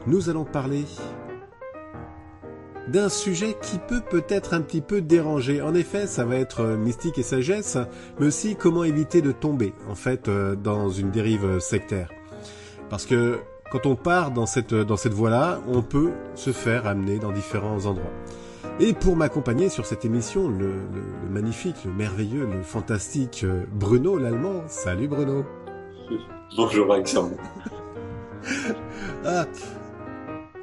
nous allons parler d'un sujet qui peut peut-être un petit peu déranger. En effet, ça va être mystique et sagesse, mais aussi comment éviter de tomber, en fait, dans une dérive sectaire. Parce que quand on part dans cette voie-là, on peut se faire amener dans différents endroits. Et pour m'accompagner sur cette émission, le magnifique, le merveilleux, le fantastique Bruno l'Allemand. Salut Bruno. Bonjour Alexandre.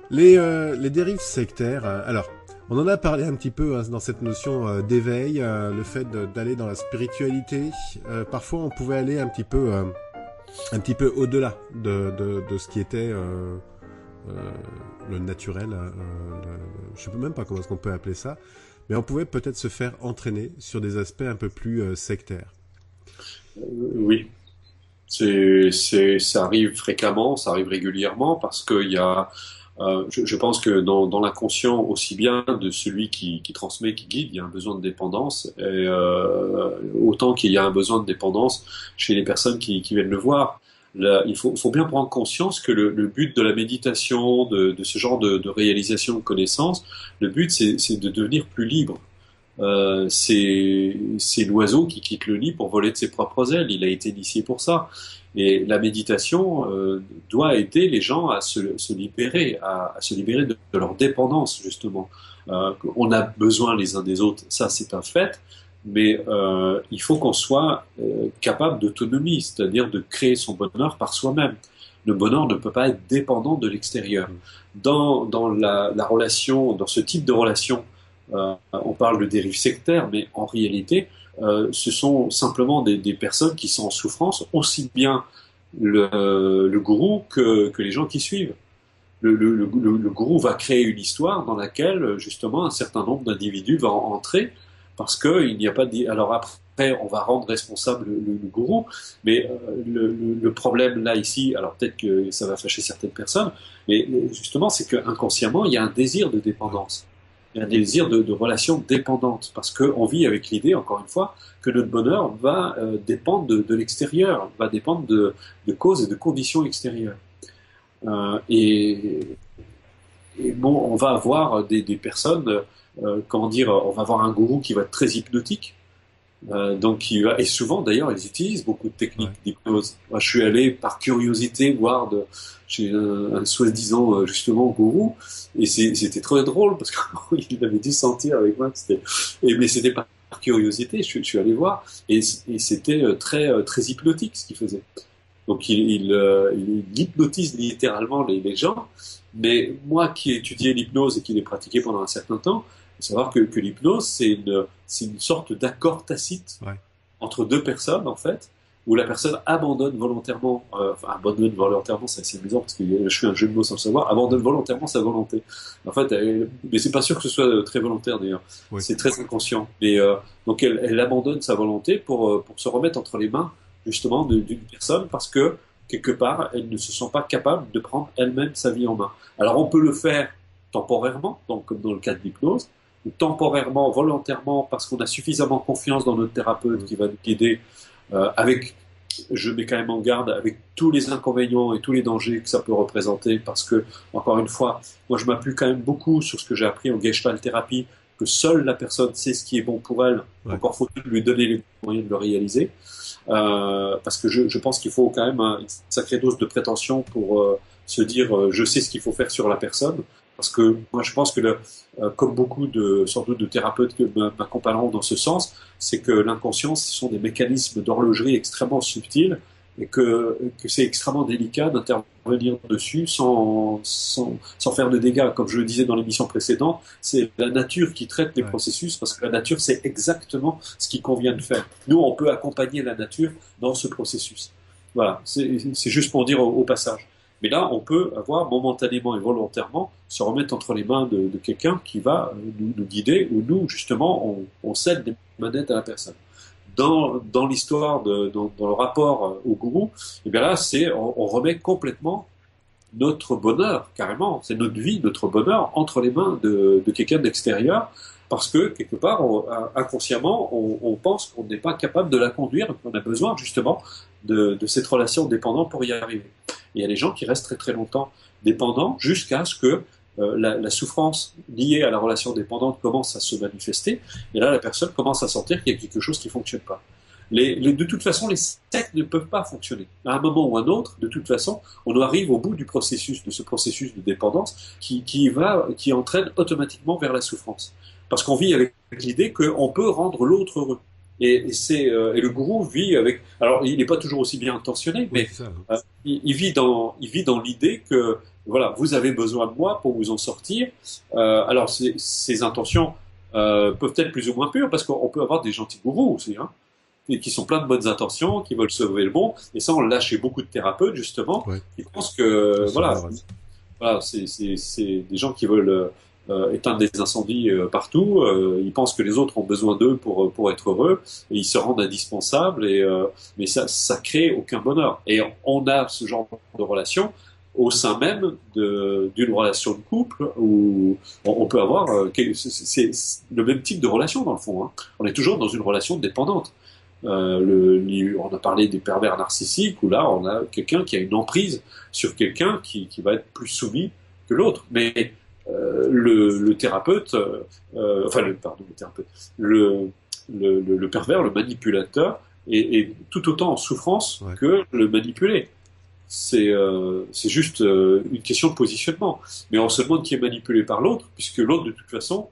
Les dérives sectaires, alors, on en a parlé un petit peu dans cette notion d'éveil, le fait d'aller dans la spiritualité. Parfois, on pouvait aller un petit peu au-delà de ce qui était le naturel. Je sais même pas comment est-ce qu'on peut appeler ça, mais on pouvait peut-être se faire entraîner sur des aspects un peu plus sectaires. Oui, ça arrive fréquemment, ça arrive régulièrement parce qu'il y a, je pense que dans l'inconscient aussi bien de celui qui transmet, qui guide, il y a un besoin de dépendance, et autant qu'il y a un besoin de dépendance chez les personnes qui viennent le voir. Là, il faut bien prendre conscience que le but de la méditation, de ce genre de réalisation de connaissances, le but c'est de devenir plus libre. C'est l'oiseau qui quitte le nid pour voler de ses propres ailes. Il a été initié pour ça. Et la méditation doit aider les gens à se libérer, à se libérer de leur dépendance, justement. On a besoin les uns des autres, ça c'est un fait, mais il faut qu'on soit capable d'autonomie, c'est-à-dire de créer son bonheur par soi-même. Le bonheur ne peut pas être dépendant de l'extérieur. Dans la relation, dans ce type de relation, on parle de dérive sectaire, mais en réalité, ce sont simplement des personnes qui sont en souffrance, aussi bien le gourou que les gens qui suivent. Le gourou va créer une histoire dans laquelle, justement, un certain nombre d'individus vont entrer, parce qu'il n'y a pas de... Alors après, on va rendre responsable le gourou, mais le problème là, ici, alors peut-être que ça va fâcher certaines personnes, mais justement, c'est qu'inconsciemment, il y a un désir de dépendance. Il y a un désir de relation dépendante, parce qu'on vit avec l'idée, encore une fois, que notre bonheur va dépendre de l'extérieur, va dépendre de causes et de conditions extérieures. Et bon, on va avoir des personnes, comment dire, on va avoir un gourou qui va être très hypnotique, donc et souvent d'ailleurs ils utilisent beaucoup de techniques d'hypnose. Moi, je suis allé par curiosité voir chez un soi-disant justement gourou, et c'était très drôle parce qu'il avait dû sentir avec moi que mais c'était par curiosité, je suis allé voir, et c'était très hypnotique ce qu'il faisait. Donc il hypnotise littéralement les gens, mais moi qui ai étudié l'hypnose et qui l'ai pratiqué pendant un certain temps, il faut savoir que l'hypnose, c'est une sorte d'accord tacite entre deux personnes, en fait, où la personne abandonne volontairement, abandonne volontairement, c'est assez amusant parce que je fais un jeu de mots sans le savoir, abandonne volontairement sa volonté. En fait, mais c'est pas sûr que ce soit très volontaire d'ailleurs, c'est très inconscient. Mais donc elle abandonne sa volonté pour se remettre entre les mains justement d'une personne, parce que quelque part, elle ne se sent pas capable de prendre elle-même sa vie en main. Alors on peut le faire temporairement, donc comme dans le cas de l'hypnose, ou temporairement, volontairement, parce qu'on a suffisamment confiance dans notre thérapeute qui va nous guider, je mets quand même en garde avec tous les inconvénients et tous les dangers que ça peut représenter, parce que, encore une fois, moi je m'appuie quand même beaucoup sur ce que j'ai appris en Gestalt thérapie, que seule la personne sait ce qui est bon pour elle, encore faut-il lui donner les moyens de le réaliser. Parce que je pense qu'il faut quand même une sacrée dose de prétention pour se dire je sais ce qu'il faut faire sur la personne, parce que moi je pense que comme beaucoup sans doute de thérapeutes que m'accompagneront dans ce sens, c'est que l'inconscient, ce sont des mécanismes d'horlogerie extrêmement subtils, et que c'est extrêmement délicat d'intervenir dessus sans faire de dégâts. Comme je le disais dans l'émission précédente, c'est la nature qui traite les processus, parce que la nature sait exactement ce qu'il convient de faire. Nous, on peut accompagner la nature dans ce processus. Voilà, c'est juste pour dire au passage. Mais là, on peut avoir momentanément et volontairement se remettre entre les mains de quelqu'un qui va nous guider, ou nous, justement, on cède des manettes à la personne. Dans l'histoire, dans le rapport au gourou, et bien là, on remet complètement notre bonheur, carrément, c'est notre vie, notre bonheur, entre les mains de quelqu'un d'extérieur, parce que, quelque part, inconsciemment, on pense qu'on n'est pas capable de la conduire, qu'on a besoin, justement, de cette relation dépendante pour y arriver. il y a des gens qui restent très très longtemps dépendants jusqu'à ce que la souffrance liée à la relation dépendante commence à se manifester, et là la personne commence à sentir qu'il y a quelque chose qui fonctionne pas. De toute façon, les sectes ne peuvent pas fonctionner. À un moment ou à un autre, de toute façon, on arrive au bout de ce processus de dépendance qui entraîne automatiquement vers la souffrance. Parce qu'on vit avec l'idée qu'on peut rendre l'autre heureux. Et le gourou vit avec. Alors, il n'est pas toujours aussi bien intentionné, mais il vit dans l'idée que voilà, vous avez besoin de moi pour vous en sortir. Alors, ces intentions peuvent être plus ou moins pures, parce qu'on peut avoir des gentils gourous aussi, hein, et qui sont plein de bonnes intentions, qui veulent sauver le monde. Et ça, on l'a chez beaucoup de thérapeutes, justement, qui pensent que voilà, c'est des gens qui veulent éteindre des incendies partout. Ils pensent que les autres ont besoin d'eux pour être heureux, et ils se rendent indispensables. Mais ça crée aucun bonheur. Et on a ce genre de relation au sein même d'une relation de couple où on peut avoir c'est le même type de relation dans le fond, hein. On est toujours dans une relation dépendante. On a parlé des pervers narcissiques, où là on a quelqu'un qui a une emprise sur quelqu'un qui va être plus soumis que l'autre. Mais le thérapeute, le pervers, le manipulateur est tout autant en souffrance que le manipulé. C'est juste une question de positionnement. Mais on se demande qui est manipulé par l'autre, puisque l'autre, de toute façon,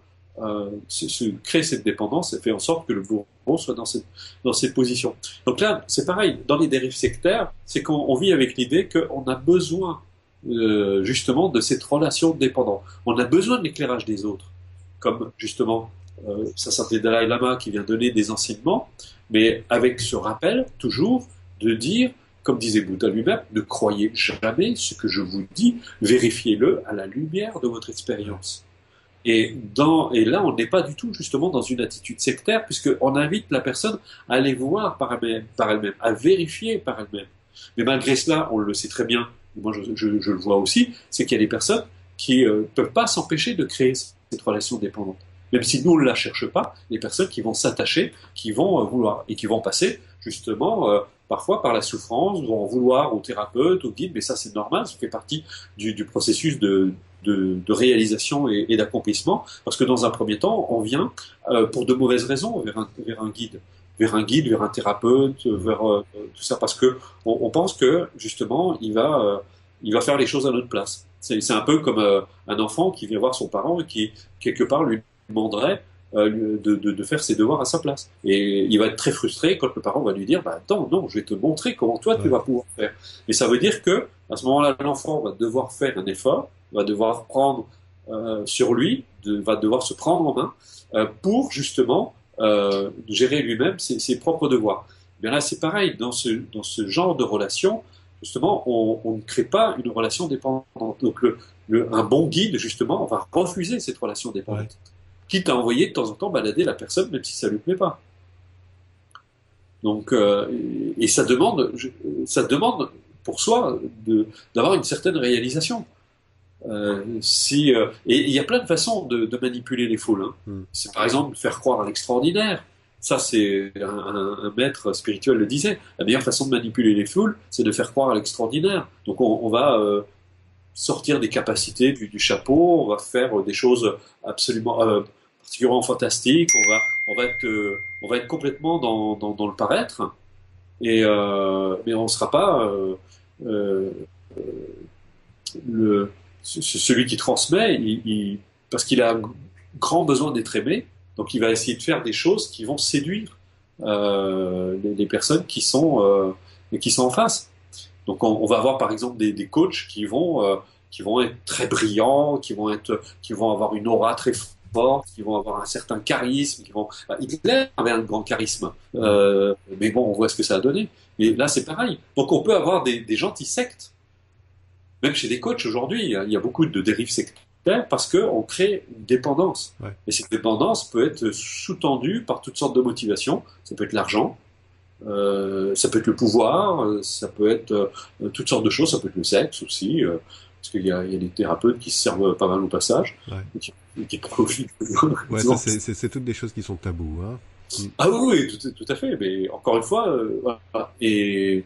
crée cette dépendance et fait en sorte que le bourreau soit dans cette position. Donc là, c'est pareil. Dans les dérives sectaires, c'est qu'on vit avec l'idée qu'on a besoin justement de cette relation dépendante. On a besoin de l'éclairage des autres, comme justement Sa Sainteté Dalai Lama qui vient donner des enseignements, mais avec ce rappel toujours de dire, comme disait Bouddha lui-même, ne croyez jamais ce que je vous dis, vérifiez-le à la lumière de votre expérience. Et là, on n'est pas du tout justement dans une attitude sectaire, puisqu'on invite la personne à aller voir par elle-même, à vérifier par elle-même. Mais malgré cela, on le sait très bien, moi je le vois aussi, c'est qu'il y a des personnes qui ne peuvent pas s'empêcher de créer cette relation dépendante. Même si nous on ne la cherche pas, les personnes qui vont s'attacher, qui vont vouloir, et qui vont passer justement parfois par la souffrance, vont vouloir au thérapeute, au guide, mais ça c'est normal, ça fait partie du processus de réalisation et d'accomplissement, parce que dans un premier temps, on vient pour de mauvaises raisons vers un guide, vers un thérapeute, vers tout ça, parce que on pense que justement il va faire les choses à notre place. C'est un peu comme un enfant qui vient voir son parent et qui quelque part lui demanderait de faire ses devoirs à sa place. Et il va être très frustré quand le parent va lui dire attends, non, je vais te montrer comment toi tu vas pouvoir faire. Et ça veut dire que à ce moment-là, l'enfant va devoir faire un effort, va devoir prendre sur lui, va devoir se prendre en main pour justement gérer lui-même ses propres devoirs. Bien là, c'est pareil, dans ce genre de relation, justement, on ne crée pas une relation dépendante. Donc un bon guide, justement, va refuser cette relation dépendante. Quitte à envoyer de temps en temps balader la personne, même si ça ne lui plaît pas. Donc, et ça demande pour soi d'avoir une certaine réalisation. Et il y a plein de façons de manipuler les foules. Hein. C'est par exemple faire croire à l'extraordinaire. Ça, c'est un maître spirituel le disait. La meilleure façon de manipuler les foules, c'est de faire croire à l'extraordinaire. Donc on va sortir des capacités du chapeau, on va faire des choses absolument particulièrement fantastiques. On va être complètement dans le paraître. Mais on ne sera pas celui qui transmet, parce qu'il a un grand besoin d'être aimé, donc il va essayer de faire des choses qui vont séduire les personnes qui sont en face. Donc on va avoir par exemple des coachs qui vont être très brillants, qui vont avoir une aura très forte, qui vont avoir un certain charisme, Hitler avait un grand charisme, mais bon, on voit ce que ça a donné. Mais là c'est pareil. Donc on peut avoir des gentils sectes. Même chez des coachs aujourd'hui, il y a beaucoup de dérives sectaires parce qu'on crée une dépendance. Et cette dépendance peut être sous-tendue par toutes sortes de motivations. Ça peut être l'argent, ça peut être le pouvoir, ça peut être toutes sortes de choses, ça peut être le sexe aussi, parce qu'il y a des thérapeutes qui se servent pas mal au passage, et qui profitent. Ça, c'est toutes des choses qui sont tabous. Hein. Ah oui, tout à fait. Mais encore une fois, voilà. Et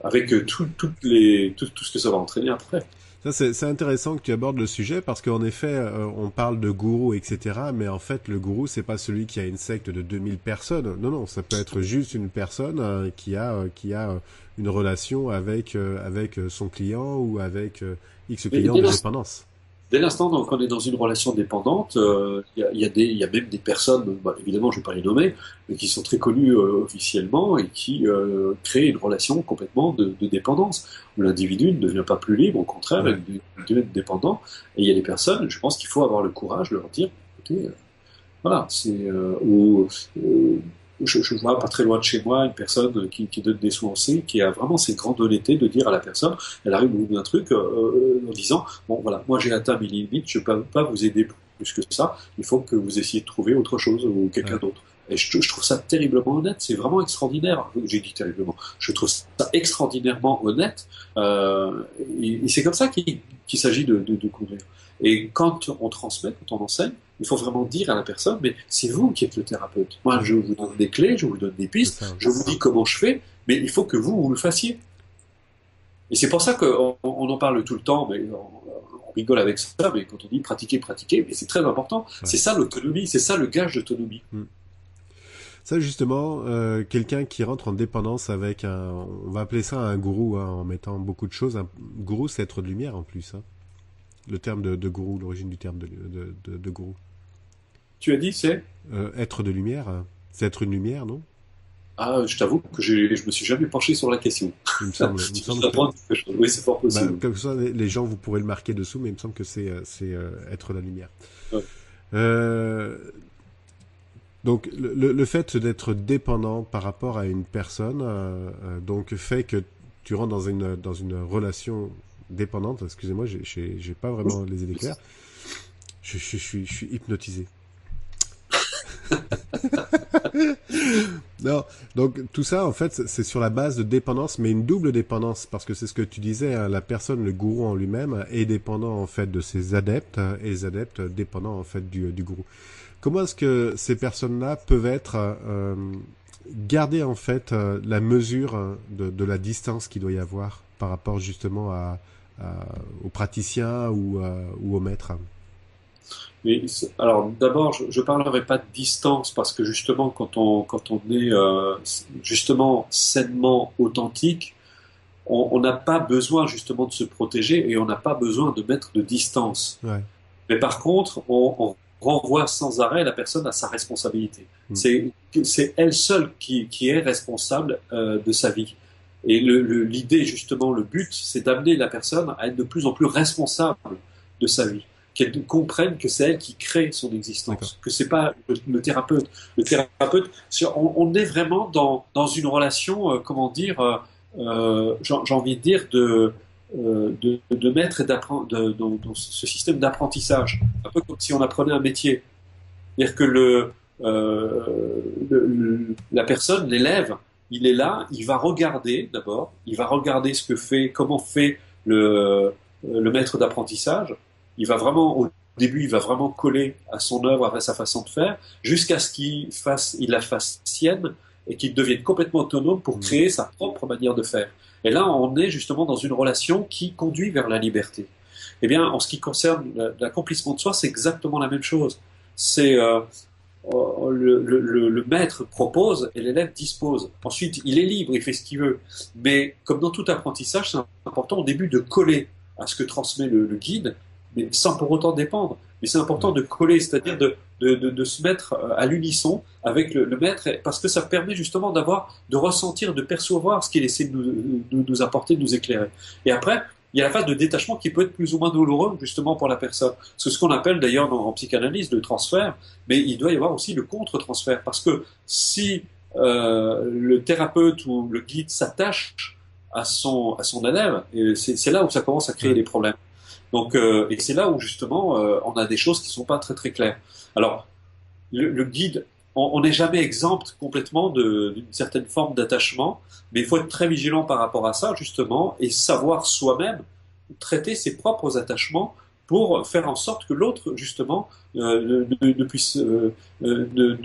avec tout ce que ça va entraîner après. Ça, c'est intéressant que tu abordes le sujet parce qu'en effet, on parle de gourou, etc. Mais en fait, le gourou, c'est pas celui qui a une secte de 2000 personnes. Non, non, ça peut être juste une personne qui a une relation avec son client ou avec X client de dépendance. Dès l'instant donc on est dans une relation dépendante, il y a même des personnes, bah, évidemment je ne vais pas les nommer, mais qui sont très connues officiellement et qui créent une relation complètement de dépendance, où l'individu ne devient pas plus libre, au contraire, Ouais. il devient dépendant. Et il y a des personnes, je pense qu'il faut avoir le courage de leur dire, écoutez, voilà, je vois pas très loin de chez moi une personne qui donne des soins, qui a vraiment cette grande honnêteté de dire à la personne, elle arrive au bout d'un truc en disant, bon voilà, moi j'ai atteint mes limites, je peux pas vous aider plus que ça, il faut que vous essayiez de trouver autre chose ou quelqu'un Ouais. d'autre. Et je trouve ça terriblement honnête, c'est vraiment extraordinaire. J'ai dit terriblement, je trouve ça extraordinairement honnête, et c'est comme ça qu'il s'agit de conduire. Et quand on transmet, quand on enseigne, il faut vraiment dire à la personne, mais c'est vous qui êtes le thérapeute. Moi, je vous donne des clés, je vous donne des C'est pistes, ça. je vous dis comment je fais, mais il faut que vous le fassiez. Et c'est pour ça qu'on en parle tout le temps, mais on rigole avec ça, mais quand on dit pratiquer, pratiquer, mais c'est très important. Ouais. C'est ça l'autonomie, c'est ça le gage d'autonomie. Mm. Ça justement, quelqu'un qui rentre en dépendance avec on va appeler ça un gourou, hein, en mettant beaucoup de choses. Un gourou, c'est être de lumière en plus. Hein. Le terme de gourou, l'origine du terme de gourou. Tu as dit, c'est? Être de lumière, hein, c'est être une lumière, non? Ah, je t'avoue que je me suis jamais penché sur la question. Il me semble. Il me Tu semble peux que, apprendre quelque chose. Oui, c'est fort bah, possible. comme ça, les gens, vous pourrez le marquer dessous, mais il me semble que c'est être la lumière. Ouais. Euh, donc, le fait d'être dépendant par rapport à une personne, donc fait que tu rentres dans une relation dépendante. Excusez-moi, j'ai pas vraiment les idées claires. Je suis hypnotisé. Non, donc tout ça en fait c'est sur la base de dépendance, mais une double dépendance parce que c'est ce que tu disais, hein, la personne, le gourou en lui-même est dépendant en fait de ses adeptes et les adeptes dépendants en fait du gourou. Comment est-ce que ces personnes-là peuvent être garder en fait la mesure de la distance qu'il doit y avoir par rapport justement aux praticiens ou aux maîtres? Mais alors d'abord, je parlerai pas de distance parce que justement quand on est justement sainement authentique, on n'a pas besoin justement de se protéger et on n'a pas besoin de mettre de distance. Ouais. Mais par contre, on renvoie sans arrêt la personne à sa responsabilité. Mm. C'est elle seule qui est responsable de sa vie. Et l'idée justement, le but, c'est d'amener la personne à être de plus en plus responsable de sa vie, qu'elle comprenne que c'est elle qui crée son D'accord. existence, que c'est pas le thérapeute. Le thérapeute, on est vraiment dans une relation, comment dire, j'ai envie de dire de maître et d'apprendre dans ce système d'apprentissage, un peu comme si on apprenait un métier. C'est-à-dire que la personne, l'élève, il est là, il va regarder d'abord, il va regarder comment fait le maître d'apprentissage. Il va vraiment, au début, il va vraiment coller à son œuvre, à sa façon de faire, jusqu'à ce il la fasse sienne et qu'il devienne complètement autonome pour créer sa propre manière de faire. Et là, on est justement dans une relation qui conduit vers la liberté. Eh bien, en ce qui concerne l'accomplissement de soi, c'est exactement la même chose. C'est le maître propose et l'élève dispose. Ensuite, il est libre, il fait ce qu'il veut. Mais comme dans tout apprentissage, c'est important au début de coller à ce que transmet le guide, mais sans pour autant dépendre. Mais c'est important de coller, c'est-à-dire de se mettre à l'unisson avec le maître, parce que ça permet justement de ressentir, de percevoir ce qu'il essaie de nous apporter, de nous éclairer. Et après, il y a la phase de détachement qui peut être plus ou moins douloureuse justement pour la personne. C'est ce qu'on appelle d'ailleurs en psychanalyse le transfert, mais il doit y avoir aussi le contre-transfert, parce que si le thérapeute ou le guide s'attache à son élève, c'est là où ça commence à créer des problèmes. Donc, et c'est là où justement on a des choses qui sont pas très très claires. Alors, le guide, on n'est jamais exempt complètement d'une certaine forme d'attachement, mais il faut être très vigilant par rapport à ça justement et savoir soi-même traiter ses propres attachements pour faire en sorte que l'autre, justement, ne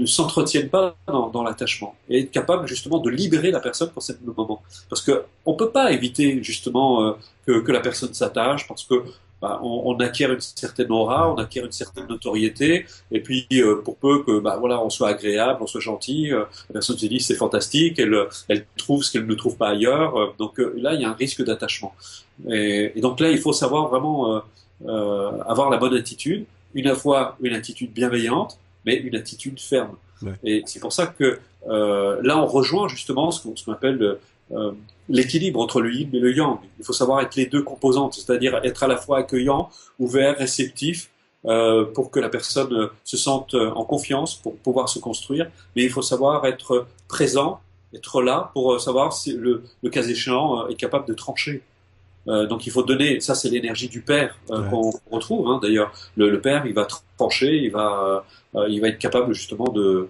s'entretienne pas dans l'attachement et être capable, justement, de libérer la personne pour ce moment. Parce que on peut pas éviter, justement, que la personne s'attache, parce que on acquiert une certaine aura, on acquiert une certaine notoriété, et puis pour peu que voilà, on soit agréable, on soit gentil, la personne se dit c'est fantastique, elle trouve ce qu'elle ne trouve pas ailleurs, donc là il y a un risque d'attachement. Et donc là il faut savoir vraiment avoir la bonne attitude, une fois une attitude bienveillante, mais une attitude ferme. Ouais. Et c'est pour ça que là on rejoint justement ce qu'on appelle l'équilibre entre le yin et le yang. Il faut savoir être les deux composantes, c'est-à-dire être à la fois accueillant, ouvert, réceptif, pour que la personne se sente en confiance pour pouvoir se construire, mais il faut savoir être présent, être là pour savoir si le cas échéant est capable de trancher. Donc il faut donner, ça c'est l'énergie du père qu'on retrouve. Hein, d'ailleurs, le père il va trancher, il va être capable justement de,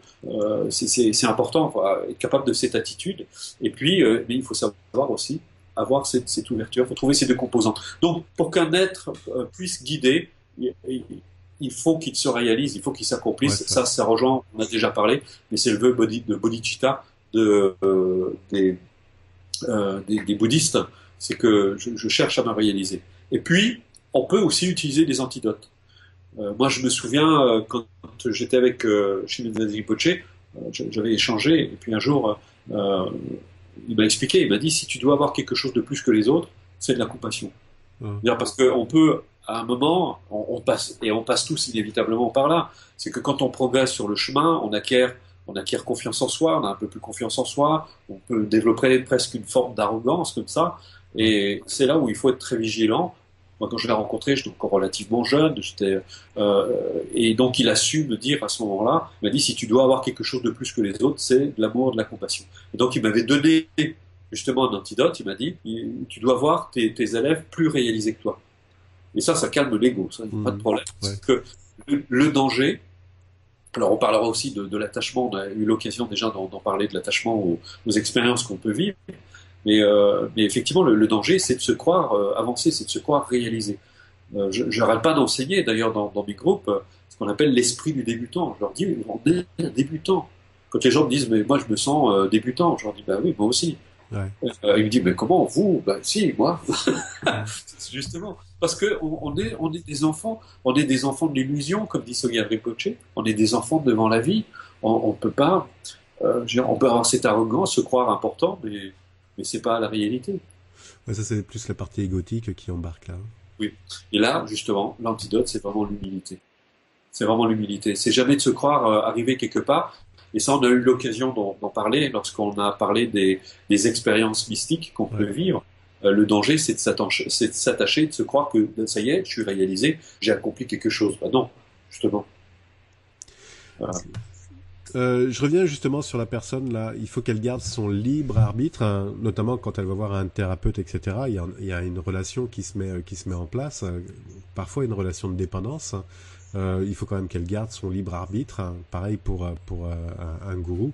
c'est important, être capable de cette attitude. Et puis, mais il faut savoir aussi avoir cette ouverture. Il faut trouver ces deux composantes. Donc pour qu'un être puisse guider, il faut qu'il se réalise, il faut qu'il s'accomplisse. Ouais, ça rejoint, on a déjà parlé, mais c'est le vœu de bodhicitta des bouddhistes. C'est que je cherche à me réaliser. Et puis, on peut aussi utiliser des antidotes. Moi, je me souviens, quand j'étais avec Shinzen Rinpoche, j'avais échangé, et puis un jour, il m'a expliqué, il m'a dit, si tu dois avoir quelque chose de plus que les autres, c'est de la compassion. Parce qu'on peut, à un moment, on passe tous inévitablement par là. C'est que quand on progresse sur le chemin, on acquiert confiance en soi, on a un peu plus confiance en soi, on peut développer presque une forme d'arrogance comme ça. Et c'est là où il faut être très vigilant. Moi, quand je l'ai rencontré, j'étais encore relativement jeune, et donc il a su me dire à ce moment-là, il m'a dit, si tu dois avoir quelque chose de plus que les autres, c'est de l'amour, de la compassion. Et donc il m'avait donné justement un antidote, il m'a dit, tu dois voir tes élèves plus réalisés que toi. Et ça calme l'ego, ça, il n'y a pas de problème. Ouais. Parce que le danger, alors on parlera aussi de l'attachement, on a eu l'occasion déjà d'en parler, de l'attachement aux expériences qu'on peut vivre, mais effectivement le danger c'est de se croire avancé, c'est de se croire réalisé. Je n'arrête pas d'enseigner d'ailleurs dans mes groupes ce qu'on appelle l'esprit du débutant. Je leur dis, on est un débutant. Quand les gens me disent, mais moi je me sens débutant, je leur dis, bah oui, moi aussi. Ouais. Il me dit, mais comment vous? Bah si, moi. Justement. Parce que on est des enfants de l'illusion, comme dit Sogyal Rinpoche. On est des enfants devant la vie. On peut pas, on peut avoir cette arrogance, se croire important, mais c'est pas la réalité. Ouais, ça c'est plus la partie égotique qui embarque là. Oui. Et là, justement, l'antidote, c'est vraiment l'humilité. C'est vraiment l'humilité. C'est jamais de se croire arriver quelque part. Et ça, on a eu l'occasion d'en parler lorsqu'on a parlé des expériences mystiques qu'on peut vivre. Le danger, c'est de s'attacher, de se croire que ça y est, je suis réalisé, j'ai accompli quelque chose. Bah non, justement. Je reviens justement sur la personne là. Il faut qu'elle garde son libre arbitre, hein, notamment quand elle va voir un thérapeute, etc. Il y a une relation qui se met en place, parfois une relation de dépendance. Il faut quand même qu'elle garde son libre arbitre, hein, pareil pour un gourou,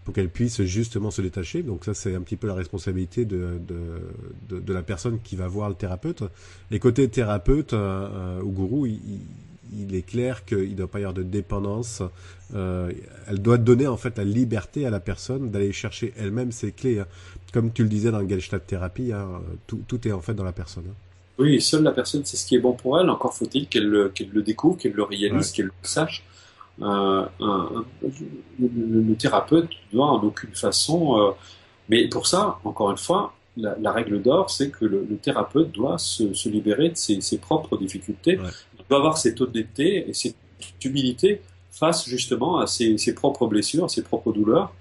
pour qu'elle puisse justement se détacher. Donc ça, c'est un petit peu la responsabilité de la personne qui va voir le thérapeute. Et côté thérapeute ou gourou, il est clair qu'il ne doit pas y avoir de dépendance. Elle doit donner en fait la liberté à la personne d'aller chercher elle-même ses clés. Hein. Comme tu le disais dans le Gestalt thérapie, hein, tout est en fait dans la personne. Hein. Oui, seule la personne sait ce qui est bon pour elle. Encore faut-il qu'elle le découvre, qu'elle le réalise, qu'elle le sache. Le thérapeute doit en aucune façon... mais pour ça, encore une fois, la règle d'or, c'est que le thérapeute doit se libérer de ses propres difficultés. Ouais. Il doit avoir cette honnêteté et cette humilité face justement à ses propres blessures, ses propres douleurs.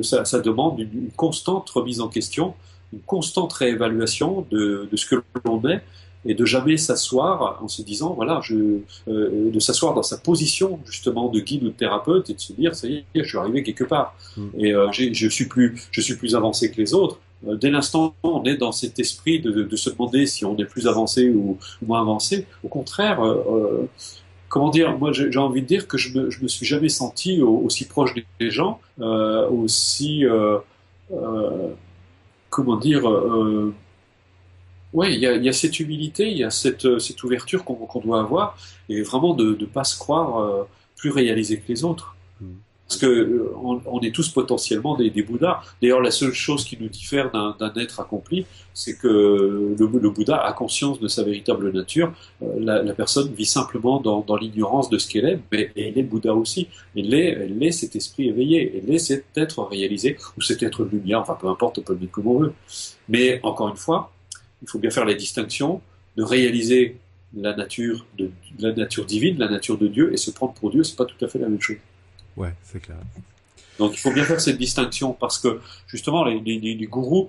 Ça demande une constante remise en question, une constante réévaluation de ce que l'on est, et de jamais s'asseoir en se disant, voilà, de s'asseoir dans sa position justement de guide ou de thérapeute et de se dire, ça y est, je suis arrivé quelque part. Et je suis plus avancé que les autres. Dès l'instant où on est dans cet esprit de se demander si on est plus avancé ou moins avancé, au contraire, comment dire, moi j'ai envie de dire que je me suis jamais senti aussi proche des gens, aussi comment dire, Ouais, il y a cette humilité, il y a cette ouverture qu'on doit avoir, et vraiment de ne pas se croire plus réalisé que les autres. Mm. Parce que on est tous potentiellement des Bouddhas. D'ailleurs, la seule chose qui nous diffère d'un être accompli, c'est que le Bouddha a conscience de sa véritable nature. La personne vit simplement dans l'ignorance de ce qu'elle est, mais elle est Bouddha aussi. Elle est cet esprit éveillé, elle est cet être réalisé, ou cet être de lumière, enfin peu importe, on peut le mettre comme on veut. Mais encore une fois, il faut bien faire la distinction de réaliser la nature divine, la nature de Dieu, et se prendre pour Dieu, c'est pas tout à fait la même chose. Ouais, c'est clair. Donc il faut bien faire cette distinction parce que justement les gourous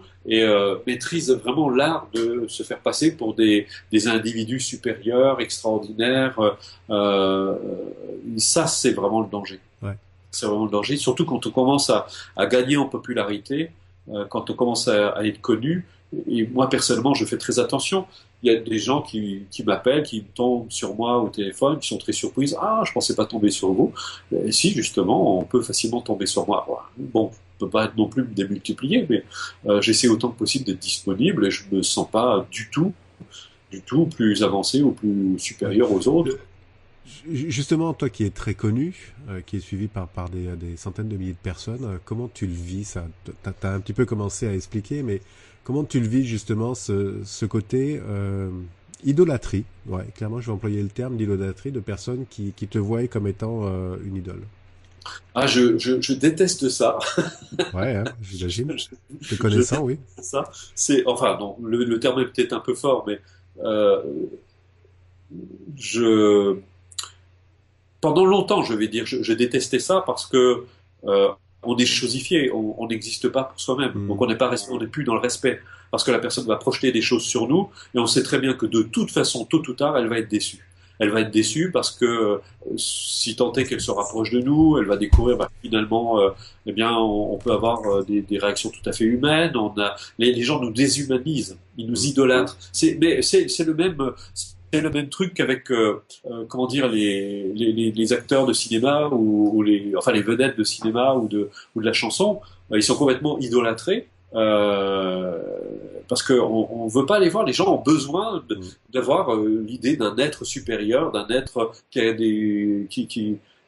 maîtrisent vraiment l'art de se faire passer pour des individus supérieurs, extraordinaires. Euh, Ça c'est vraiment le danger. Ouais. C'est vraiment le danger, surtout quand on commence à gagner en popularité, quand on commence à être connu. Et moi personnellement, je fais très attention. Il y a des gens qui m'appellent, qui tombent sur moi au téléphone, qui sont très surprises. Ah, je pensais pas tomber sur vous. Et si, justement, on peut facilement tomber sur moi. Bon, on peut pas être non plus me démultiplier, mais j'essaie autant que possible d'être disponible et je me sens pas du tout plus avancé ou plus supérieur aux autres. Justement, toi qui es très connu, qui est suivi par des centaines de milliers de personnes, comment tu le vis ça? T'as un petit peu commencé à expliquer, mais comment tu le vis justement ce côté idolâtrie? Ouais, clairement, je vais employer le terme d'idolâtrie de personnes qui te voient comme étant une idole. Ah, je déteste ça. Ouais, hein, j'imagine. je, Te je connaissant, déteste oui. ça. C'est, enfin, non, le terme est peut-être un peu fort, mais euh, je, pendant longtemps, je vais dire, je détestais ça parce que euh, on est chosifié, on n'existe pas pour soi-même, donc Hmm. on n'est plus dans le respect, parce que la personne va projeter des choses sur nous, et on sait très bien que de toute façon, tôt ou tard, elle va être déçue. Elle va être déçue parce que si tant est qu'elle se rapproche de nous, elle va découvrir finalement, eh bien, on peut avoir des réactions tout à fait humaines. Les gens nous déshumanisent, ils nous idolâtrent. C'est le même truc qu'avec comment dire les acteurs de cinéma ou enfin les vedettes de cinéma ou de la chanson. Ils sont complètement idolâtrés parce que on veut pas les voir. Les gens ont besoin Hmm. d'avoir l'idée d'un être supérieur, d'un être qui a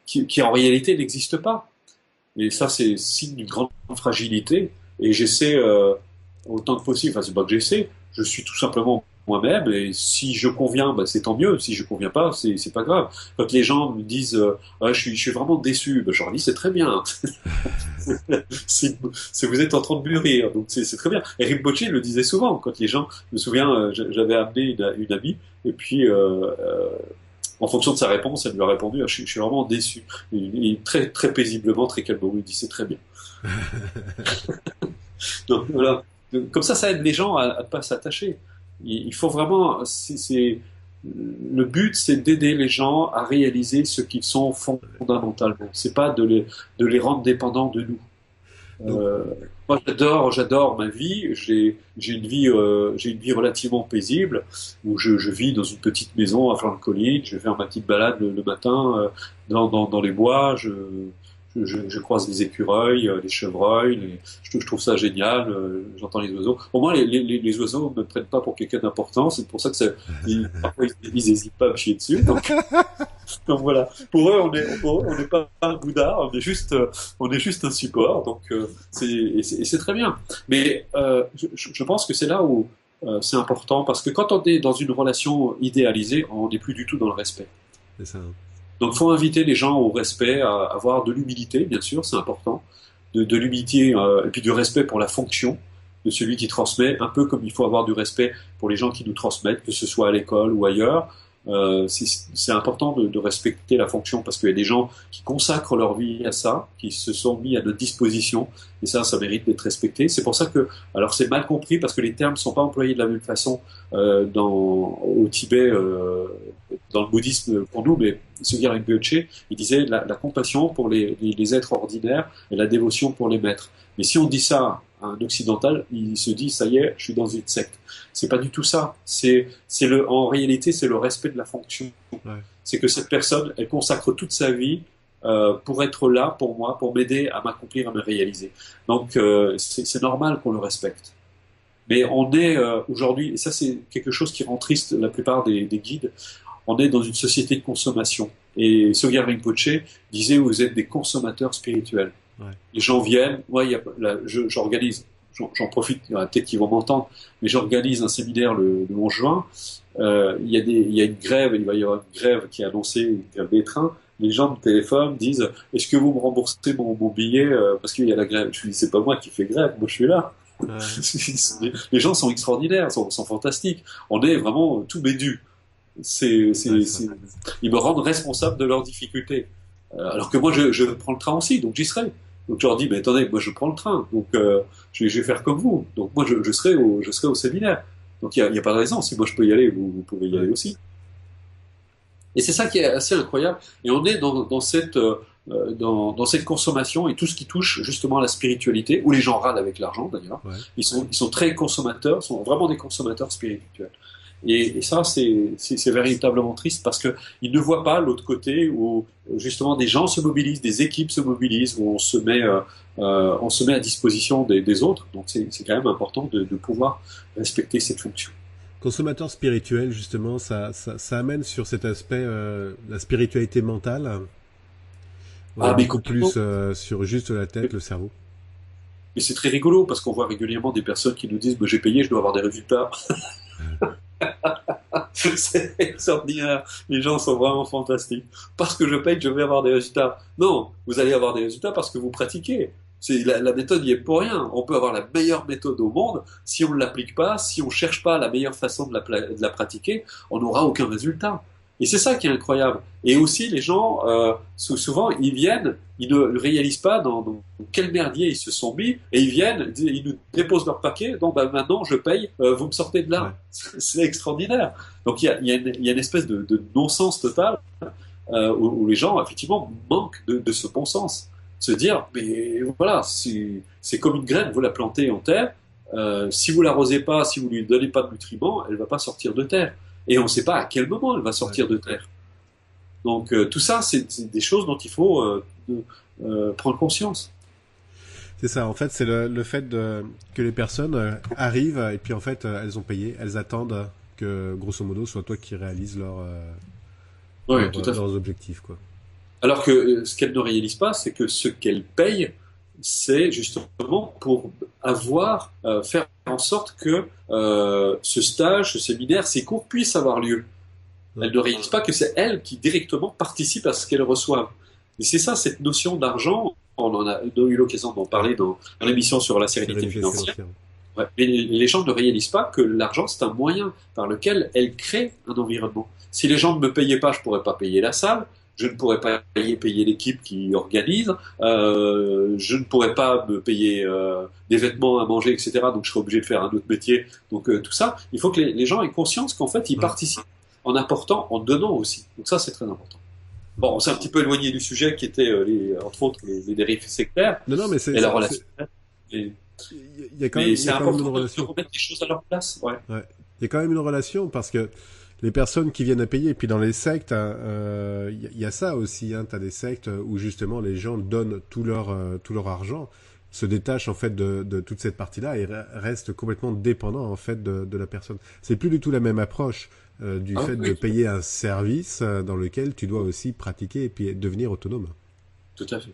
qui en réalité n'existe pas. Et ça, c'est signe d'une grande fragilité. Et j'essaie autant que possible. Enfin, c'est pas que j'essaie. Je suis tout simplement moi-même. Et si je conviens, bah, c'est tant mieux. Si je conviens pas, c'est pas grave. Quand les gens me disent, ah, je suis vraiment déçu, bah, je leur dis, c'est très bien. Vous êtes en train de mûrir, donc c'est très bien. Et Rinpoche le disait souvent. Quand les gens, je me souviens, j'avais amené une amie, et puis en fonction de sa réponse, elle lui a répondu, ah, je suis vraiment déçu. Et très, très paisiblement, très calmement, il dit c'est très bien. Donc voilà. Donc, comme ça aide les gens à ne pas s'attacher. Il faut vraiment, le but, c'est d'aider les gens à réaliser ce qu'ils sont fondamentalement. C'est pas de les rendre dépendants de nous. Donc, Euh, Moi, j'adore ma vie. J'ai une vie relativement paisible où je vis dans une petite maison à flanc de colline. Je vais faire ma petite balade le matin dans les bois. Je croise les écureuils, les chevreuils. Je trouve ça génial. J'entends les oiseaux. Au moins, les oiseaux ne me prennent pas pour quelqu'un d'important. C'est pour ça que parfois ils n'hésitent pas à me chier dessus. Donc voilà. Pour eux, on n'est pas un Bouddha. On est juste un support. Donc c'est très bien. Mais je pense que c'est là où c'est important parce que quand on est dans une relation idéalisée, on n'est plus du tout dans le respect. c'est ça. Donc, il faut inviter les gens au respect, à avoir de l'humilité, bien sûr, c'est important, de l'humilité et puis du respect pour la fonction de celui qui transmet, un peu comme il faut avoir du respect pour les gens qui nous transmettent, que ce soit à l'école ou ailleurs. C'est important de respecter la fonction parce qu'il y a des gens qui consacrent leur vie à ça, qui se sont mis à notre disposition, et ça mérite d'être respecté. C'est pour ça que, alors c'est mal compris parce que les termes ne sont pas employés de la même façon au Tibet, dans le bouddhisme pour nous, mais Sugya Rinpoche, il disait la compassion pour les êtres ordinaires et la dévotion pour les maîtres. Mais si on dit ça à un occidental, il se dit ça y est, je suis dans une secte. C'est pas du tout ça. En réalité, c'est le respect de la fonction. Ouais. C'est que cette personne, elle consacre toute sa vie pour être là pour moi, pour m'aider à m'accomplir, à me réaliser. Donc c'est normal qu'on le respecte. Mais on est aujourd'hui, et ça c'est quelque chose qui rend triste la plupart des guides, on est dans une société de consommation. Et Sogyal Rinpoche disait vous êtes des consommateurs spirituels. Ouais. Les gens viennent, moi j'organise, j'en profite, il y en a peut-être qui vont m'entendre, mais j'organise un séminaire le 11 juin. Il y a une grève, il va y avoir une grève qui est annoncée, une grève des trains. Les gens me téléphonent, disent est-ce que vous me remboursez mon billet parce qu'il y a la grève. Je lui dis c'est pas moi qui fais grève, moi je suis là. Ouais. Les gens sont extraordinaires, sont fantastiques. On est vraiment tout bédu. Ils me rendent responsable de leurs difficultés. Alors que moi, je prends le train aussi, donc j'y serai. Donc je leur dis, mais attendez, moi je prends le train, donc je vais faire comme vous. Donc moi je serai au séminaire. Donc il y a pas de raison. Si moi je peux y aller, vous pouvez y aller aussi. Et c'est ça qui est assez incroyable. Et on est dans cette consommation et tout ce qui touche justement à la spiritualité, où les gens râlent avec l'argent d'ailleurs. Ouais. Ils sont très consommateurs, sont vraiment des consommateurs spirituels. Et ça, c'est véritablement triste parce qu'ils ne voient pas l'autre côté où justement des gens se mobilisent, des équipes se mobilisent, où on se met à disposition des autres. Donc c'est quand même important de pouvoir respecter cette fonction. Consommateur spirituel, justement, ça amène sur cet aspect la spiritualité mentale. Beaucoup plus sur juste la tête, le cerveau. Mais c'est très rigolo parce qu'on voit régulièrement des personnes qui nous disent j'ai payé, je dois avoir des résultats. C'est extraordinaire. Les gens sont vraiment fantastiques. Parce que je paye, je vais avoir des résultats. Non, vous allez avoir des résultats parce que vous pratiquez. La méthode n'y est pour rien. On peut avoir la meilleure méthode au monde. Si on ne l'applique pas, si on ne cherche pas la meilleure façon de la pratiquer, on n'aura aucun résultat. Et c'est ça qui est incroyable. Et aussi, les gens, souvent, ils viennent, ils ne réalisent pas dans quel merdier ils se sont mis, et ils viennent, ils nous déposent leur paquet, donc maintenant je paye, vous me sortez de là. Ouais. C'est extraordinaire. Donc il y a une espèce de non-sens total où les gens, effectivement, manquent de ce bon sens. Se dire, mais voilà, c'est comme une graine, vous la plantez en terre, si vous l'arrosez pas, si vous lui donnez pas de nutriments, elle va pas sortir de terre. Et on ne sait pas à quel moment elle va sortir de terre. Donc tout ça, c'est des choses dont il faut prendre conscience. C'est ça, en fait, c'est le fait que les personnes arrivent et puis en fait, elles ont payé, elles attendent que, grosso modo, soit toi qui réalises leurs objectifs, quoi. Alors que ce qu'elles ne réalisent pas, c'est que ce qu'elles payent, c'est justement pour faire en sorte que ce stage, ce séminaire, ces cours puissent avoir lieu. Elles ne réalisent pas que c'est elles qui directement participent à ce qu'elles reçoivent. Et c'est ça, cette notion d'argent, on en a eu l'occasion d'en parler dans l'émission sur la sérénité financière. Ouais. Mais les gens ne réalisent pas que l'argent, c'est un moyen par lequel elles créent un environnement. Si les gens ne me payaient pas, je ne pourrais pas payer la salle. Je ne pourrais pas payer l'équipe qui organise, je ne pourrais pas me payer des vêtements à manger, etc. Donc je serais obligé de faire un autre métier. Donc tout ça, il faut que les gens aient conscience qu'en fait, ils participent en apportant, en donnant aussi. Donc ça, c'est très important. Bon, on s'est un petit peu éloigné du sujet qui était, entre autres, les dérives sectaires. Non, mais c'est la relation. Il y a quand même une relation. De remettre les choses à leur place. Ouais. Il y a quand même une relation parce que les personnes qui viennent à payer, et puis dans les sectes, il y a ça aussi. Hein, tu as des sectes où justement les gens donnent tout leur argent, se détachent en fait de toute cette partie-là et restent complètement dépendants en fait de la personne. C'est plus du tout la même approche du fait de payer un service dans lequel tu dois aussi pratiquer et puis devenir autonome. Tout à fait.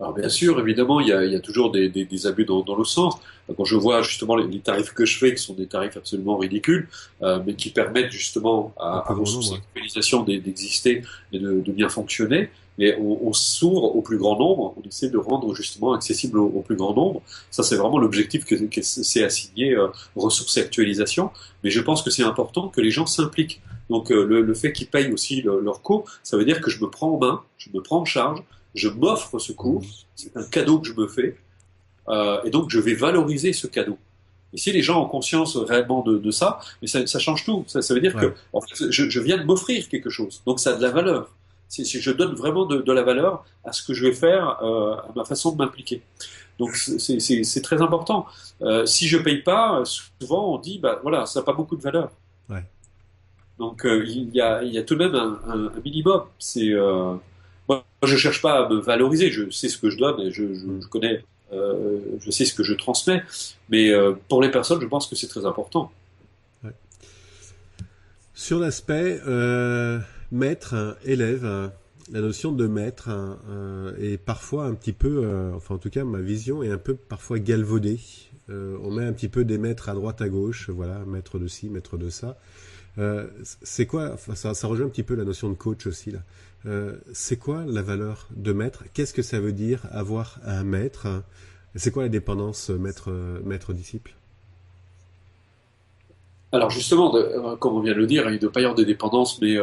Alors bien sûr, évidemment, il y a toujours des abus dans le sens. Quand je vois justement les tarifs que je fais, qui sont des tarifs absolument ridicules, mais qui permettent justement à l'organisation d'exister et de bien fonctionner, mais on s'ouvre au plus grand nombre, on essaie de rendre justement accessible au plus grand nombre. Ça, c'est vraiment l'objectif que c'est assigné ressources et actualisation. Mais je pense que c'est important que les gens s'impliquent. Donc le fait qu'ils payent aussi leur coût, ça veut dire que je me prends en main, je me prends en charge, je m'offre ce cours, c'est un cadeau que je me fais, et donc je vais valoriser ce cadeau. Et si les gens ont conscience réellement de ça, mais ça change tout. Ça veut dire que en fait, je viens de m'offrir quelque chose, donc ça a de la valeur. Je donne vraiment de la valeur à ce que je vais faire, à ma façon de m'impliquer. Donc c'est très important. Si je paye pas, souvent on dit voilà, ça n'a pas beaucoup de valeur. Ouais. Donc il y a tout de même un minimum. Moi, je cherche pas à me valoriser. Je sais ce que je donne et je connais je sais ce que je transmets, mais pour les personnes, je pense que c'est très important. Ouais. Sur l'aspect maître, élève, la notion de maître est parfois un petit peu, enfin en tout cas ma vision est un peu parfois galvaudée. On met un petit peu des maîtres à droite à gauche, voilà, maître de ci, maître de ça. C'est quoi, enfin, ça rejoint un petit peu la notion de coach aussi là. C'est quoi la valeur de maître? Qu'est-ce que ça veut dire avoir un maître? C'est quoi la dépendance maître-disciple? Alors justement, comme on vient de le dire, il ne doit pas y avoir de dépendance, mais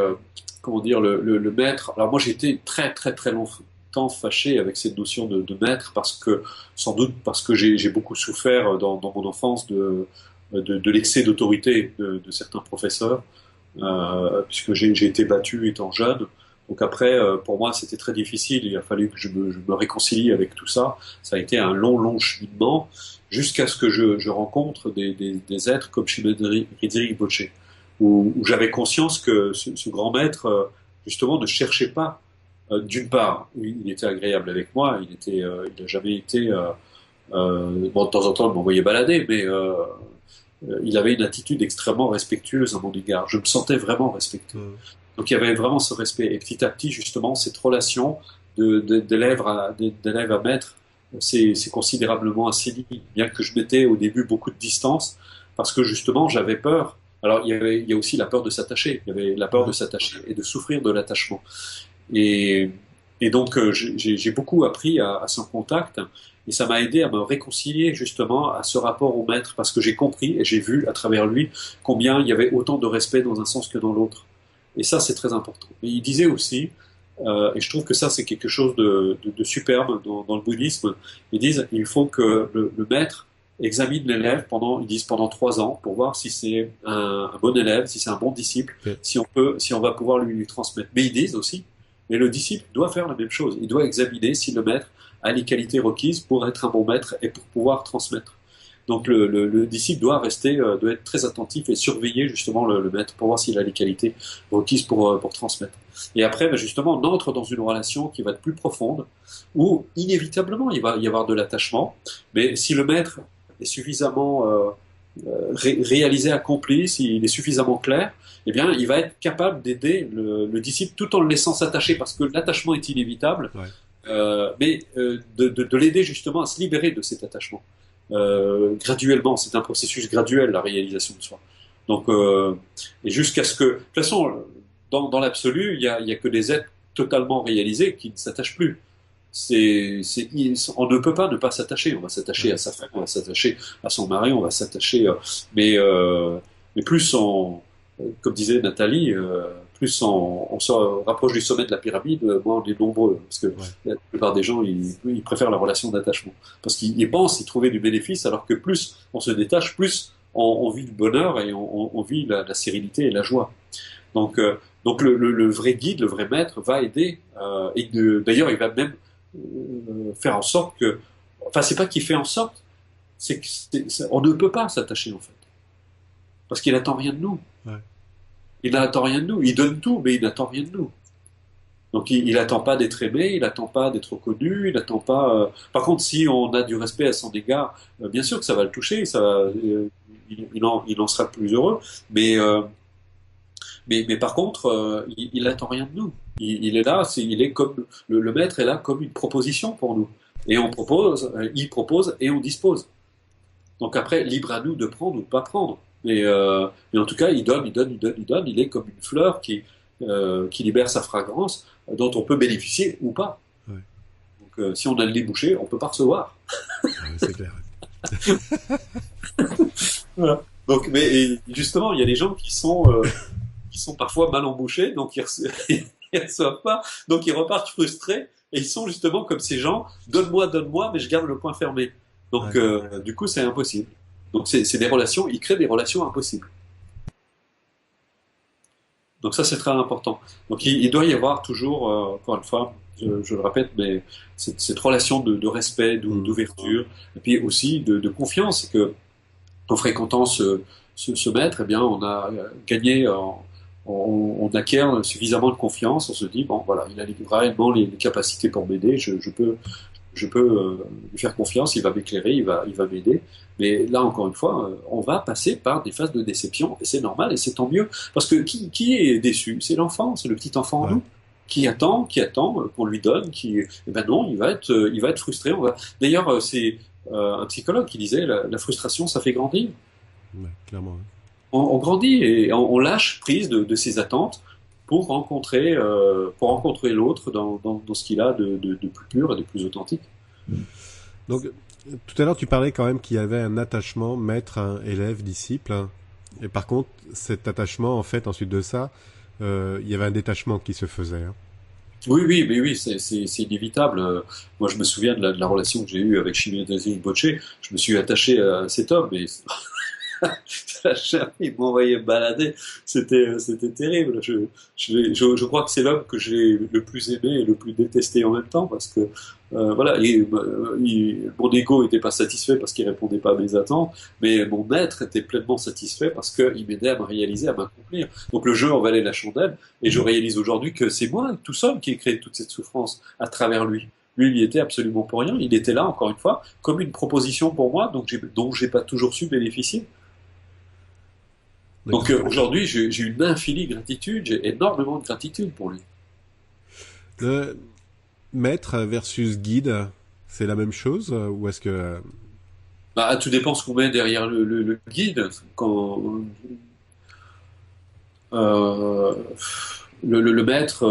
comment dire, le maître. Alors moi, j'ai été très très très longtemps fâché avec cette notion de maître parce que, sans doute, parce que j'ai beaucoup souffert dans mon enfance de l'excès d'autorité de certains professeurs, puisque j'ai été battu étant jeune. Donc après, pour moi, c'était très difficile. Il a fallu que je me réconcilie avec tout ça. Ça a été un long cheminement jusqu'à ce que je rencontre des êtres comme Shimon Rinpoché, où j'avais conscience que ce grand maître, justement, ne cherchait pas. D'une part, il était agréable avec moi. Il n'a jamais été. Bon, de temps en temps, il m'envoyait balader, mais il avait une attitude extrêmement respectueuse à mon égard. Je me sentais vraiment respecté. Donc il y avait vraiment ce respect. Et petit à petit, justement, cette relation d'élève à maître, c'est considérablement assaini. Bien que je mettais au début beaucoup de distance, parce que justement, j'avais peur. Alors il y a aussi la peur de s'attacher. Il y avait la peur de s'attacher et de souffrir de l'attachement. Et, et donc j'ai beaucoup appris à son contact. Et ça m'a aidé à me réconcilier justement à ce rapport au maître, parce que j'ai compris et j'ai vu à travers lui combien il y avait autant de respect dans un sens que dans l'autre. Et ça, c'est très important. Et il disait aussi, et je trouve que ça, c'est quelque chose de superbe dans le bouddhisme, ils disent il faut que le maître examine l'élève ils disent pendant 3 ans, pour voir si c'est un bon élève, si c'est un bon disciple, si on va pouvoir lui transmettre. Mais ils disent aussi, mais le disciple doit faire la même chose. Il doit examiner si le maître a les qualités requises pour être un bon maître et pour pouvoir transmettre. Donc le disciple doit être très attentif et surveiller justement le maître pour voir s'il a les qualités requises pour transmettre. Et après, ben justement, on entre dans une relation qui va être plus profonde, où inévitablement il va y avoir de l'attachement, mais si le maître est suffisamment réalisé, accompli, s'il est suffisamment clair, eh bien, il va être capable d'aider le disciple tout en le laissant s'attacher, parce que l'attachement est inévitable, mais de l'aider justement à se libérer de cet attachement. Graduellement, c'est un processus graduel, la réalisation de soi. Donc, et jusqu'à ce que, de toute façon, dans l'absolu, il y a que des êtres totalement réalisés qui ne s'attachent plus. On ne peut pas ne pas s'attacher. On va s'attacher à sa femme, on va s'attacher à son mari, on va s'attacher. Mais plus comme disait Nathalie, plus on se rapproche du sommet de la pyramide, moins on est nombreux. Parce que la plupart des gens, ils préfèrent la relation d'attachement. Parce qu'ils pensent y trouver du bénéfice, alors que plus on se détache, plus on vit le bonheur et on vit la sérénité et la joie. Donc le vrai guide, le vrai maître va aider. D'ailleurs, il va même faire en sorte que... Enfin, c'est pas qu'il fait en sorte, on ne peut pas s'attacher, en fait. Parce qu'il n'attend rien de nous. Il n'attend rien de nous. Il donne tout, mais il n'attend rien de nous. Donc il n'attend pas d'être aimé, il n'attend pas d'être reconnu, il n'attend pas... Par contre, si on a du respect à son égard, bien sûr que ça va le toucher, il en sera plus heureux, mais par contre, il n'attend rien de nous. Il est là, il est comme le maître est là comme une proposition pour nous. Et il propose et on dispose. Donc après, libre à nous de prendre ou de pas prendre. Mais en tout cas, il donne. Il est comme une fleur qui libère sa fragrance, dont on peut bénéficier ou pas. Donc si on a le nez bouché, on peut pas recevoir. C'est clair. Voilà. Donc, mais justement, il y a des gens qui sont parfois mal embouchés, donc ils reçoivent pas, donc ils repartent frustrés, et ils sont justement comme ces gens, donne-moi, mais je garde le poing fermé. Donc du coup, c'est impossible. Donc c'est des relations, ils créent des relations impossibles. Donc ça, c'est très important. Donc il doit y avoir toujours, encore une fois, je le répète, mais cette relation de respect, d'ouverture, et puis aussi de confiance, c'est que en fréquentant ce maître, eh bien, on a gagné, on acquiert suffisamment de confiance, on se dit, bon, voilà, il a réellement les capacités pour m'aider, je je peux lui faire confiance, il va m'éclairer, il va m'aider. Mais là, encore une fois, on va passer par des phases de déception, et c'est normal, et c'est tant mieux. Parce que qui est déçu? C'est l'enfant, c'est le petit enfant en Ouais. nous, qui attend qu'on lui donne, eh ben non, il va être frustré. D'ailleurs, c'est un psychologue qui disait, la frustration, ça fait grandir. Ouais, clairement. Ouais. On grandit et on lâche prise de ses attentes pour rencontrer l'autre dans ce qu'il a de plus pur et de plus authentique. Donc, tout à l'heure, tu parlais quand même qu'il y avait un attachement maître, élève, disciple. Hein. Et par contre, cet attachement, en fait, ensuite de ça, il y avait un détachement qui se faisait. Hein. Oui, oui, mais oui, c'est inévitable. Moi, je me souviens de la relation que j'ai eue avec Shimon Rinpoche. Je me suis attaché à cet homme, mais la chair, il m'envoyait balader. C'était terrible. Je crois que c'est l'homme que j'ai le plus aimé et le plus détesté en même temps parce que voilà, mon ego était pas satisfait parce qu'il répondait pas à mes attentes, mais mon maître était pleinement satisfait parce qu'il m'aidait à me réaliser, à m'accomplir. Donc le jeu en valait la chandelle et je réalise aujourd'hui que c'est moi, tout seul, qui ai créé toute cette souffrance à travers lui. Lui, il y était absolument pour rien. Il était là, encore une fois, comme une proposition pour moi, dont j'ai pas toujours su bénéficier. Donc aujourd'hui, j'ai une infinie gratitude, j'ai énormément de gratitude pour lui. Le maître versus guide, c'est la même chose ou est-ce que... Bah, tout dépend ce qu'on met derrière le guide. Euh, le maître,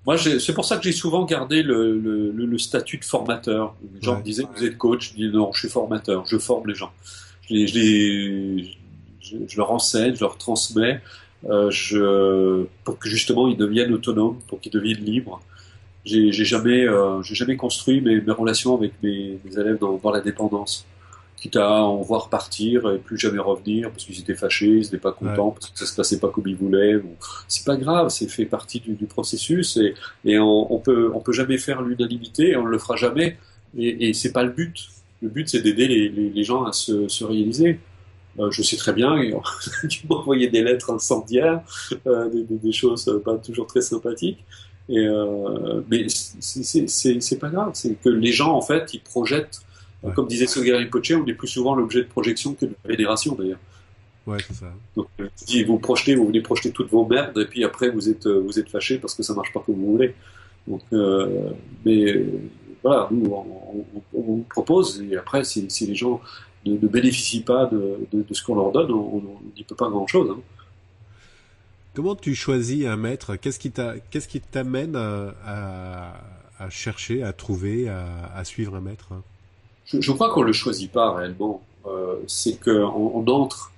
moi, c'est pour ça que j'ai souvent gardé le statut de formateur. Les gens Ouais. me disaient, vous êtes coach, je dis non, je suis formateur, je forme les gens. Je leur enseigne, je leur transmets, pour que justement ils deviennent autonomes, pour qu'ils deviennent libres. J'ai jamais construit mes relations avec mes élèves dans la dépendance. Quitte à en voir partir et plus jamais revenir parce qu'ils étaient fâchés, ils n'étaient pas Ouais. contents, parce que ça se passait pas comme ils voulaient. C'est pas grave, c'est fait partie du processus et on peut jamais faire l'unanimité et on ne le fera jamais. Et c'est pas le but. Le but, c'est d'aider les gens à se réaliser. Je sais très bien, tu m'envoyais des lettres incendiaires, des choses pas toujours très sympathiques. Mais c'est pas grave, c'est que les gens en fait ils projettent, Ouais. comme disait Sogyal Rinpoche, on est plus souvent l'objet de projection que de vénération d'ailleurs. Ouais, c'est ça. Donc il dit, vous venez projeter toutes vos merdes et puis après vous êtes fâché parce que ça marche pas comme vous voulez. Donc mais voilà, nous on propose et après si les gens ne bénéficient pas de ce qu'on leur donne, on n'y peut pas grand chose. Hein. Comment tu choisis un maître? Qu'est-ce qui t'amène à chercher, à trouver, à suivre un maître? Hein. Je crois qu'on le choisit pas réellement. C'est qu'on entre.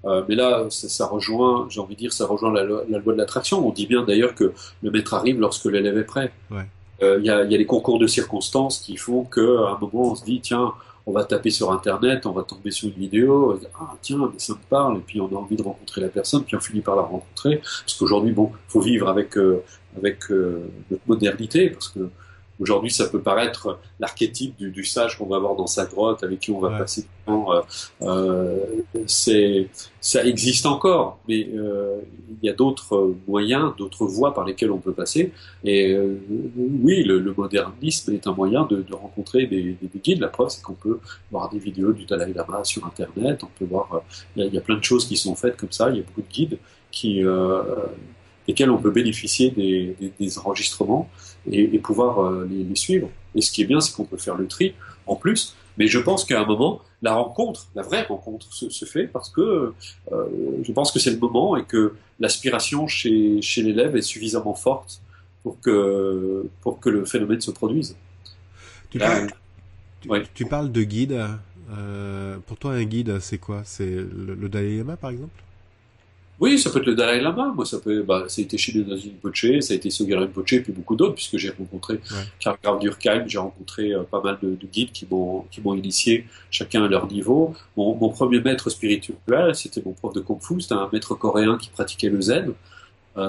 Mais là, ça rejoint, j'ai envie de dire, ça rejoint la loi de l'attraction. On dit bien d'ailleurs que le maître arrive lorsque l'élève est prêt. Ouais. Il y a les concours de circonstances qui font qu'à un moment on se dit tiens, on va taper sur internet, on va tomber sur une vidéo, ah tiens, mais ça me parle, et puis on a envie de rencontrer la personne, puis on finit par la rencontrer. Parce qu'aujourd'hui, bon, faut vivre avec notre modernité, parce que aujourd'hui, ça peut paraître l'archétype du sage qu'on va avoir dans sa grotte, avec qui on va Ouais. passer du temps. Ça existe encore, mais il y a d'autres moyens, d'autres voies par lesquelles on peut passer. Et oui, le modernisme est un moyen de rencontrer des guides. La preuve, c'est qu'on peut voir des vidéos du Dalai Lama sur Internet. On peut voir, il y a plein de choses qui sont faites comme ça. Il y a beaucoup de guides desquels on peut bénéficier des enregistrements et pouvoir les suivre. Et ce qui est bien, c'est qu'on peut faire le tri en plus. Mais je pense qu'à un moment, la vraie rencontre se fait parce que je pense que c'est le moment et que l'aspiration chez l'élève est suffisamment forte pour que le phénomène se produise. Tu, Là, par- ouais. tu parles de guide. Pour toi, un guide, c'est quoi? C'est le Dalai Lama, par exemple? Oui, ça peut être le Dalai Lama, moi ça a été Shinoda Rinpoche, ça a été Sogyal Rinpoche, et puis beaucoup d'autres, puisque j'ai rencontré Ouais. Karl Graf Durkheim, j'ai rencontré pas mal de guides qui m'ont initié, chacun à leur niveau. Mon premier maître spirituel, c'était mon prof de Kung Fu, c'était un maître coréen qui pratiquait le zen.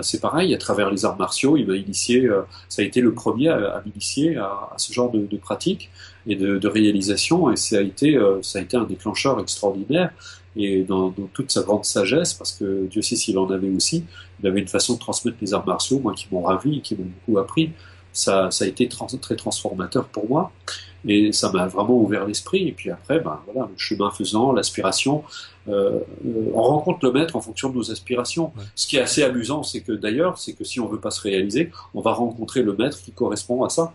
C'est pareil, à travers les arts martiaux, il m'a initié, ça a été le premier à m'initier à ce genre de pratique et de réalisation, et ça a été un déclencheur extraordinaire. Et dans toute sa grande sagesse, parce que Dieu sait s'il en avait aussi, il avait une façon de transmettre les arts martiaux, moi, qui m'ont ravi et qui m'ont beaucoup appris. ça a été très transformateur pour moi. Et ça m'a vraiment ouvert l'esprit. Et puis après, ben voilà, le chemin faisant, l'aspiration, on rencontre le maître en fonction de nos aspirations. Ouais. Ce qui est assez amusant, c'est que d'ailleurs, c'est que si on veut pas se réaliser, on va rencontrer le maître qui correspond à ça.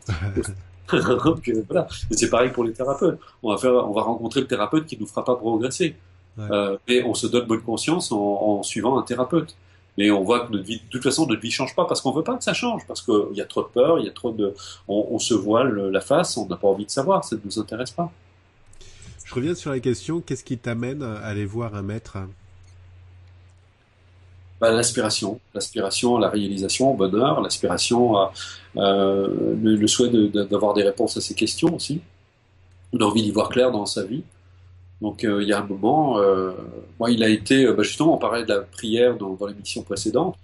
Donc, voilà. Et c'est pareil pour les thérapeutes. On va rencontrer le thérapeute qui nous fera pas progresser. Ouais. Mais on se donne bonne conscience en suivant un thérapeute. Mais on voit que notre vie, de toute façon, notre vie change pas parce qu'on veut pas que ça change, parce qu'il y a trop de peur, il y a trop de, on se voile la face, on n'a pas envie de savoir, ça ne nous intéresse pas. Je reviens sur la question, qu'est-ce qui t'amène à aller voir un maître? Bah, l'aspiration, la réalisation, au bonheur, l'aspiration à le souhait d'avoir des réponses à ces questions aussi, une envie d'y voir clair dans sa vie. Donc il y a un moment, moi il a été, justement on parlait de la prière dans l'émission précédente,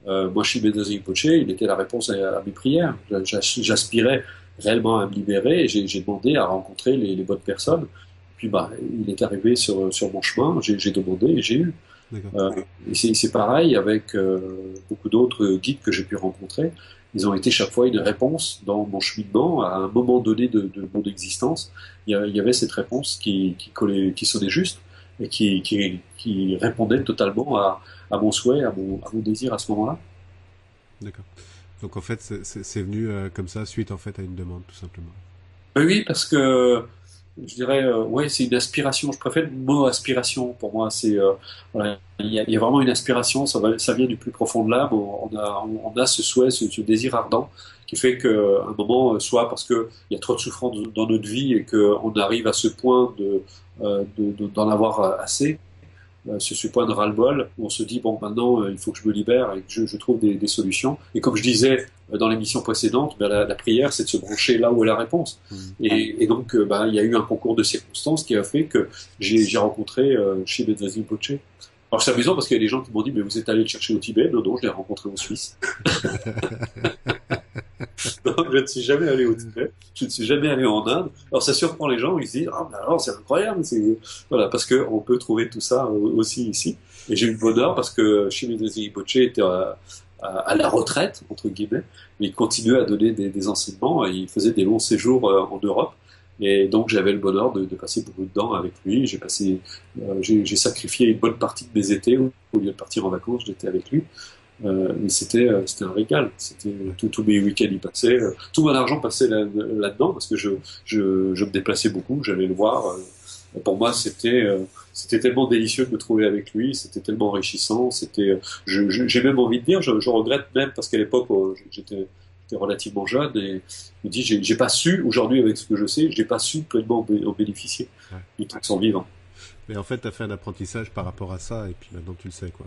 moi chez Bédési Poche, il était la réponse à mes prières. J'aspirais réellement à me libérer et j'ai demandé à rencontrer les bonnes personnes. Puis bah, il est arrivé sur mon chemin, j'ai demandé et j'ai eu. D'accord. Et c'est pareil avec beaucoup d'autres guides que j'ai pu rencontrer. Ils ont été chaque fois une réponse dans mon cheminement à un moment donné de mon existence. Il y avait cette réponse qui collait, qui sonnait juste et qui répondait totalement à mon souhait, à mon désir à ce moment-là. D'accord. Donc en fait, c'est venu comme ça, suite en fait à une demande, tout simplement. Oui, parce que je dirais, ouais, c'est une aspiration. Je préfère le mot aspiration. Pour moi, c'est voilà, il y a vraiment une aspiration. Ça vient du plus profond de l'âme. On a ce souhait, ce désir ardent qui fait qu'à un moment, soit parce que il y a trop de souffrance dans notre vie et qu'on arrive à ce point d'en avoir assez, ce point de ras-le-bol où on se dit bon maintenant il faut que je me libère et que je trouve des solutions. Et comme je disais dans l'émission précédente, ben, la prière c'est de se brancher là où est la réponse. Mmh. Et donc ben, il y a eu un concours de circonstances qui a fait que j'ai rencontré chez Bédési Poche. Alors c'est amusant parce qu'il y a des gens qui m'ont dit mais vous êtes allé le chercher au Tibet? Non, non, je l'ai rencontré en Suisse. Donc, je ne suis jamais allé au Tibet, je ne suis jamais allé en Inde. Alors ça surprend les gens, ils se disent ah ben alors c'est incroyable, voilà parce que on peut trouver tout ça aussi ici. Et j'ai eu le bonheur parce que Shimedezi Rinpoche était à la retraite entre guillemets, mais il continuait à donner des enseignements. Et il faisait des longs séjours en Europe. Et donc j'avais le bonheur de passer beaucoup de temps avec lui. J'ai sacrifié une bonne partie de mes étés au lieu de partir en vacances, j'étais avec lui. Mais c'était un régal. C'était tous mes week-ends y passaient, tout mon argent passait là-dedans parce que je me déplaçais beaucoup, j'allais le voir. Pour moi, c'était tellement délicieux de me trouver avec lui, c'était tellement enrichissant. J'ai même envie de dire, je regrette même parce qu'à l'époque j'étais relativement jeune et je me dis j'ai pas su aujourd'hui avec ce que je sais, j'ai pas su pleinement en bénéficier du temps sans vivant. Mais en fait, tu as fait un apprentissage par rapport à ça, et puis maintenant tu le sais, quoi.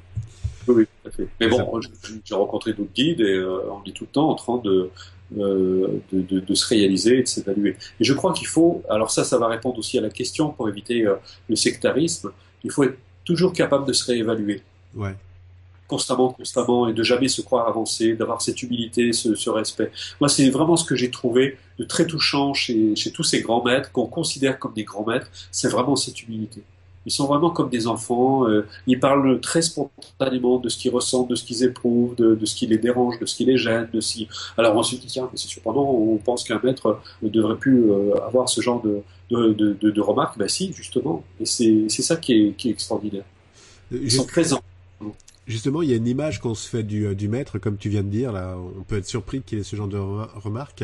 Oui, oui, tout à fait. Mais bon, j'ai rencontré d'autres guides et on est tout le temps en train de se réaliser et de s'évaluer. Et je crois qu'il faut, alors ça va répondre aussi à la question pour éviter le sectarisme, il faut être toujours capable de se réévaluer. Ouais. Constamment, et de jamais se croire avancé, d'avoir cette humilité, ce respect. Moi, c'est vraiment ce que j'ai trouvé de très touchant chez tous ces grands maîtres, qu'on considère comme des grands maîtres, c'est vraiment cette humilité. Ils sont vraiment comme des enfants, ils parlent très spontanément de ce qu'ils ressentent, de ce qu'ils éprouvent, de ce qui les dérange, de ce qui les gêne. Alors on se dit, tiens, mais c'est surprenant, on pense qu'un maître ne devrait plus avoir ce genre de remarques. Ben si, justement, et c'est ça qui est extraordinaire. Ils sont présents. Justement, il y a une image qu'on se fait du maître, comme tu viens de dire, là, on peut être surpris qu'il ait ce genre de remarques.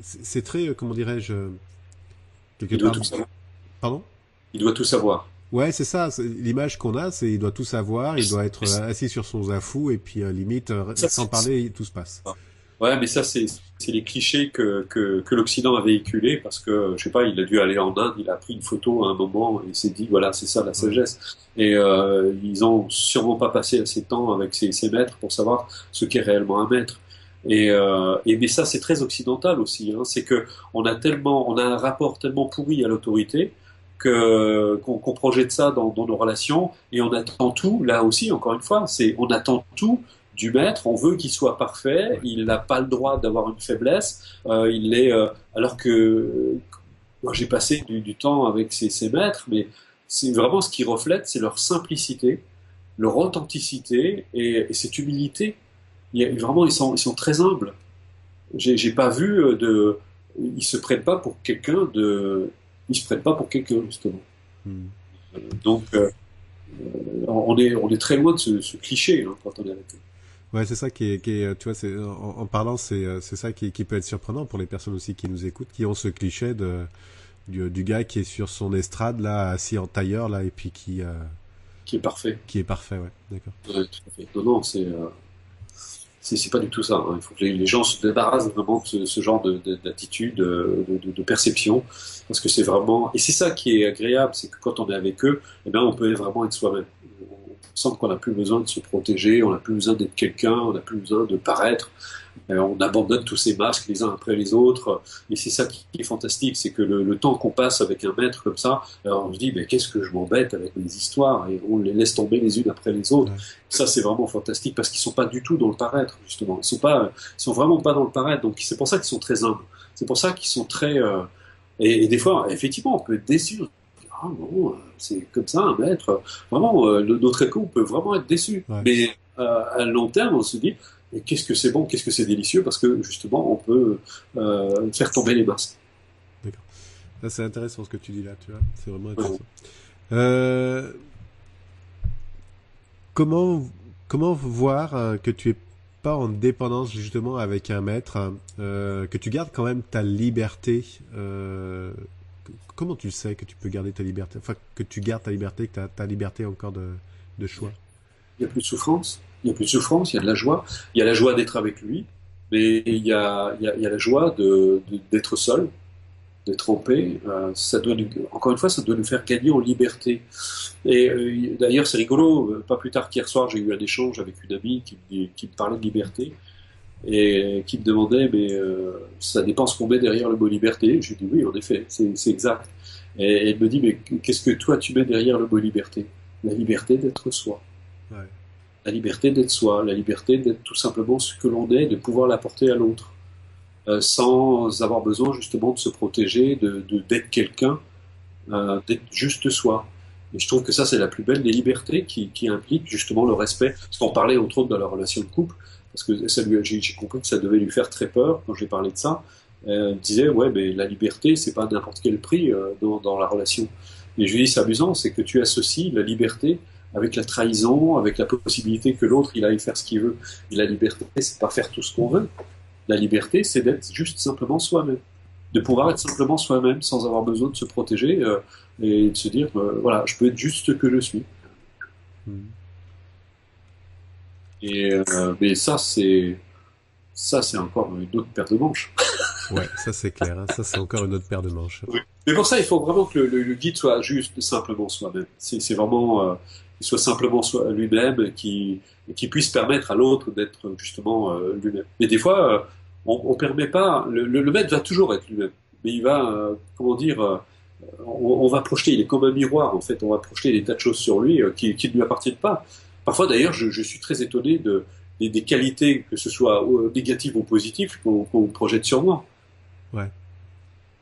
C'est très, comment dirais-je, quelque Il doit part... tout savoir. Pardon? Il doit tout savoir. Ouais, c'est ça. L'image qu'on a, c'est il doit tout savoir, il doit être assis sur son zafou et puis limite, sans parler, tout se passe. Ouais, mais ça, c'est les clichés que l'Occident a véhiculés parce que, je sais pas, il a dû aller en Inde, il a pris une photo à un moment et il s'est dit, voilà, c'est ça la sagesse. Et ils ont sûrement pas passé assez de temps avec ces maîtres pour savoir ce qu'est réellement un maître. Mais ça, c'est très occidental aussi. Hein. C'est que on a un rapport tellement pourri à l'autorité qu'on projette ça dans nos relations et on attend tout. Là aussi, encore une fois, on attend tout du maître. On veut qu'il soit parfait. Il n'a pas le droit d'avoir une faiblesse. Alors que moi, j'ai passé du temps avec ces maîtres, mais c'est vraiment ce qui reflète, c'est leur simplicité, leur authenticité et cette humilité. vraiment, ils sont très humbles. J'ai pas vu ils se prennent pas pour quelqu'un ils se prennent pas pour quelqu'un justement. Hmm. Donc, on est très loin de ce cliché hein, quand on est avec eux. Ouais, c'est ça tu vois, en parlant, c'est ça qui peut être surprenant pour les personnes aussi qui nous écoutent, qui ont ce cliché du gars qui est sur son estrade là, assis en tailleur là, et puis Qui est parfait. qui est parfait, ouais, d'accord. Ouais, tout à fait. Non, non, c'est pas du tout ça. Hein. Il faut que les gens se débarrassent vraiment de ce genre d'attitude, de perception, parce que c'est vraiment. Et c'est ça qui est agréable, c'est que quand on est avec eux, eh bien, on peut vraiment être soi-même. On sent qu'on n'a plus besoin de se protéger, on n'a plus besoin d'être quelqu'un, on n'a plus besoin de paraître. On abandonne tous ces masques les uns après les autres. Et c'est ça qui est fantastique, c'est que le temps qu'on passe avec un maître comme ça, alors on se dit, mais qu'est-ce que je m'embête avec mes histoires, et on les laisse tomber les unes après les autres. Ouais. Ça, c'est vraiment fantastique parce qu'ils sont pas du tout dans le paraître, justement. Ils sont vraiment pas dans le paraître. Donc, c'est pour ça qu'ils sont très humbles. C'est pour ça qu'ils sont très, et des fois, effectivement, on peut être déçu. Ah non, c'est comme ça, un maître. Vraiment, notre écho, on peut vraiment être déçu. Ouais. Mais à long terme, on se dit, et qu'est-ce que c'est bon, qu'est-ce que c'est délicieux, parce que justement, on peut faire tomber les masques. D'accord. Ça, c'est intéressant ce que tu dis là, tu vois. C'est vraiment Ouais. intéressant. Euh, comment voir que tu es pas en dépendance justement avec un maître, hein, que tu gardes quand même ta liberté. Comment tu sais que tu peux garder ta liberté, enfin que tu gardes ta liberté, que tu as ta liberté encore de choix. Il n'y a plus de souffrance, il y a plus de souffrance, il y a de la joie. Il y a la joie d'être avec lui, mais il y a la joie d'être seul, d'être en paix. Encore une fois, ça doit nous faire gagner en liberté. Et d'ailleurs, c'est rigolo, pas plus tard qu'hier soir, j'ai eu un échange avec une amie qui me parlait de liberté et qui me demandait, mais ça dépend ce qu'on met derrière le mot liberté. Je lui dis oui, en effet, c'est exact. Et elle me dit, mais qu'est-ce que toi tu mets derrière le mot liberté? La liberté d'être soi. Ouais. La liberté d'être soi, la liberté d'être tout simplement ce que l'on est, de pouvoir l'apporter à l'autre, sans avoir besoin justement de se protéger, d'être quelqu'un, d'être juste soi. Et je trouve que ça, c'est la plus belle des libertés qui implique justement le respect. Parce qu'on parlait entre autres de la relation de couple, parce que j'ai compris que ça devait lui faire très peur quand j'ai parlé de ça. Elle disait, ouais, mais la liberté, c'est pas à n'importe quel prix dans la relation. Et je lui dis, c'est amusant, c'est que tu associes la liberté avec la trahison, avec la possibilité que l'autre, il aille faire ce qu'il veut. Et la liberté, c'est pas faire tout ce qu'on veut. La liberté, c'est d'être juste simplement soi-même. De pouvoir être simplement soi-même sans avoir besoin de se protéger et de se dire, voilà, je peux être juste ce que je suis. Mhm. Et, mais ça, c'est encore une autre paire de manches. Ouais, ça c'est clair, hein. Ça c'est encore une autre paire de manches. Oui. Mais pour ça, il faut vraiment que le guide soit juste simplement soi-même. C'est vraiment qu'il soit simplement lui-même et qui puisse permettre à l'autre d'être justement lui-même. Mais des fois, on permet pas. Le maître va toujours être lui-même, mais il va, comment dire, on va projeter. Il est comme un miroir en fait. On va projeter des tas de choses sur lui qui ne lui appartiennent pas. Parfois, d'ailleurs, je suis très étonné des qualités, que ce soit négatives ou positives, qu'on projette sur moi. Ouais.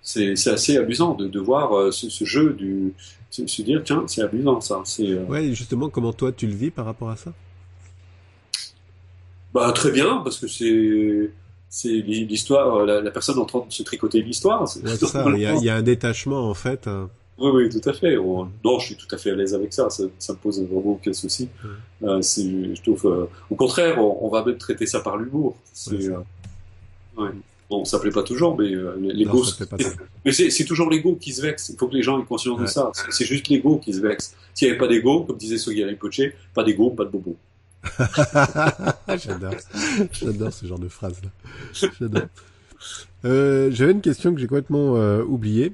C'est assez amusant de voir ce jeu se dire tiens c'est amusant ça Ouais, et justement, comment toi tu le vis par rapport à ça? bah très bien parce que c'est l'histoire la personne en train de se tricoter une histoire Ouais, c'est ça. Il y a un détachement en fait, hein. oui oui tout à fait Ouais. non je suis tout à fait à l'aise avec ça me pose vraiment aucun souci Ouais. je trouve au contraire on va même traiter ça par l'humour Ouais, ça. ouais. Bon, ça plaît pas toujours, mais Non, l'ego. ça fait pas ça. Mais c'est toujours l'ego qui se vexe. Il faut que les gens aient conscience de Ouais. ça. C'est juste l'ego qui se vexe. S'il n'y avait pas d'ego, comme disait Sogyari Rinpoche, pas d'ego, pas de bobo. J'adore. J'adore ce genre de phrase-là. J'adore. J'avais une question que j'ai complètement oubliée.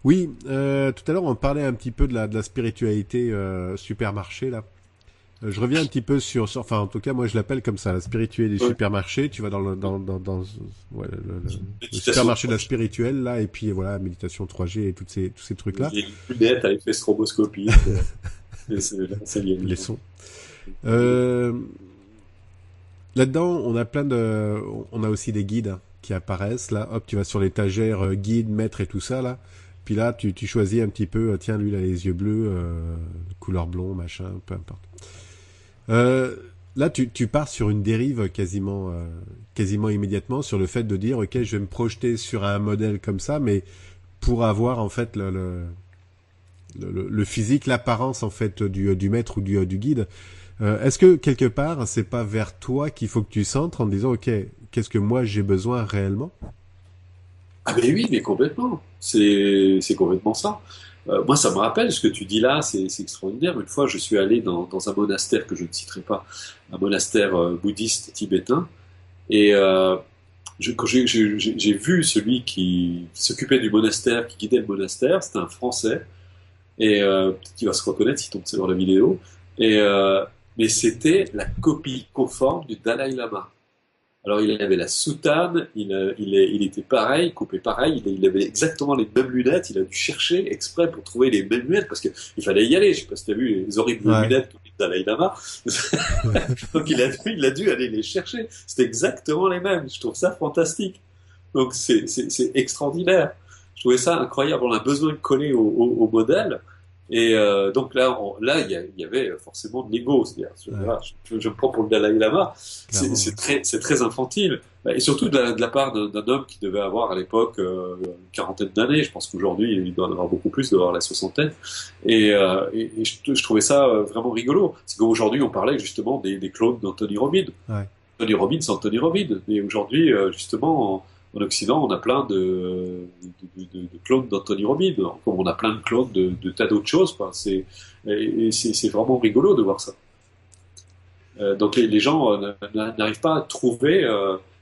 Oui, tout à l'heure on parlait un petit peu de la spiritualité supermarché là. Je reviens un petit peu enfin en tout cas moi je l'appelle comme ça, la spiritualité des Ouais. supermarchés. Tu vas dans ouais, le Méditation. supermarché de la spirituelle là et puis voilà méditation 3G et tous ces trucs là. Les lunettes avec les stroboscopies. C'est lié. Les sons. Euh, Là-dedans, on a aussi des guides hein, qui apparaissent là. Hop, tu vas sur l'étagère guide, maître et tout ça là. Puis là, tu choisis un petit peu. Tiens, lui, il a les yeux bleus, couleur blond, machin, peu importe. Euh, là, tu pars sur une dérive quasiment immédiatement sur le fait de dire, ok, je vais me projeter sur un modèle comme ça, mais pour avoir en fait le physique, l'apparence en fait du maître ou du guide. Est-ce que quelque part, c'est pas vers toi qu'il faut que tu centres en disant, ok, qu'est-ce que moi j'ai besoin réellement? Ah mais oui, mais complètement. C'est complètement ça. Moi, ça me rappelle ce que tu dis là, c'est extraordinaire. Une fois, je suis allé dans un monastère que je ne citerai pas, un monastère bouddhiste tibétain, et quand j'ai vu celui qui s'occupait du monastère, qui guidait le monastère, c'était un Français, et peut-être qu'il va se reconnaître s'il tombe sur la vidéo, et mais c'était la copie conforme du Dalai Lama. Alors il avait la soutane, il était pareil, coupé pareil, il avait exactement les mêmes lunettes, il a dû chercher exprès pour trouver les mêmes lunettes, parce qu'il fallait y aller, je sais pas si tu as vu les horribles Ouais. lunettes du Dalai Lama, donc il a dû aller les chercher, c'était exactement les mêmes, je trouve ça fantastique, donc c'est extraordinaire, je trouvais ça incroyable, on a besoin de coller au modèle, et donc là il y avait forcément de l'ego, c'est-à-dire Ouais, voilà, je me prends pour le Dalai Lama, clairement. Ouais. c'est très infantile. Et surtout de la part d'un homme qui devait avoir à l'époque une quarantaine d'années. Je pense qu'aujourd'hui, il doit en avoir beaucoup plus, il doit avoir la soixantaine. Et je trouvais ça vraiment rigolo. C'est qu'aujourd'hui, on parlait justement des clones d'Anthony Robbins. Ouais. Anthony Robbins, c'est Anthony Robbins. Et aujourd'hui, justement, en Occident, on a plein de clones d'Anthony Robbins. Comme on a plein de clones de tas d'autres choses, quoi. C'est vraiment rigolo de voir ça. Donc les gens n'arrivent pas à trouver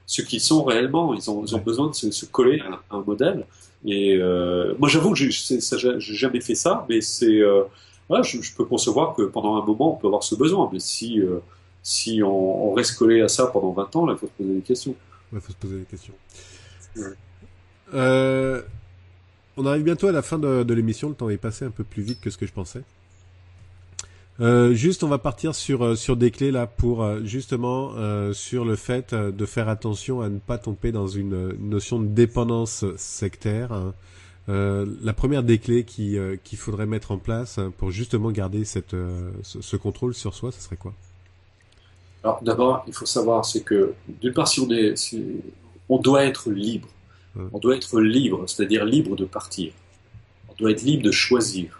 ce qu'ils sont réellement. Ils ont Ouais. besoin de se coller à un modèle. Et moi, j'avoue que j'ai jamais fait ça, mais voilà, je peux concevoir que pendant un moment, on peut avoir ce besoin. Mais si on reste collé à ça pendant 20 ans, là, il faut se poser des questions. Ouais, faut se poser des questions. Ouais. Euh, on arrive bientôt à la fin de l'émission. Le temps est passé un peu plus vite que ce que je pensais. Juste, on va partir sur des clés là pour justement sur le fait de faire attention à ne pas tomber dans une notion de dépendance sectaire, hein. La première des clés qu'il faudrait mettre en place pour justement garder ce contrôle sur soi, ce serait quoi? Alors d'abord, il faut savoir, c'est que d'une part, on doit être libre. Ouais. On doit être libre, c'est-à-dire libre de partir. On doit être libre de choisir.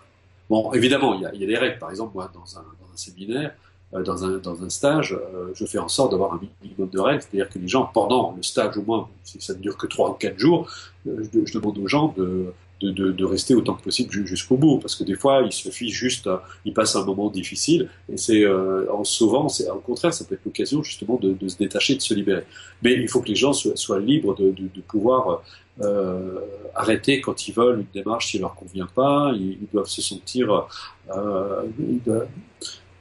Bon, évidemment, il y a des règles. Par exemple, moi, dans un séminaire, dans un stage, je fais en sorte d'avoir un minimum de règles. C'est-à-dire que les gens, pendant le stage au moins, si ça ne dure que 3 ou 4 jours, je demande aux gens de rester autant que possible jusqu'au bout. Parce que des fois, il suffit juste, ils passent un moment difficile. Et en se sauvant, au contraire, ça peut être l'occasion justement de se détacher, de se libérer. Mais il faut que les gens soient libres de pouvoir arrêter quand ils veulent une démarche qui leur convient pas, ils doivent se sentir ils doivent-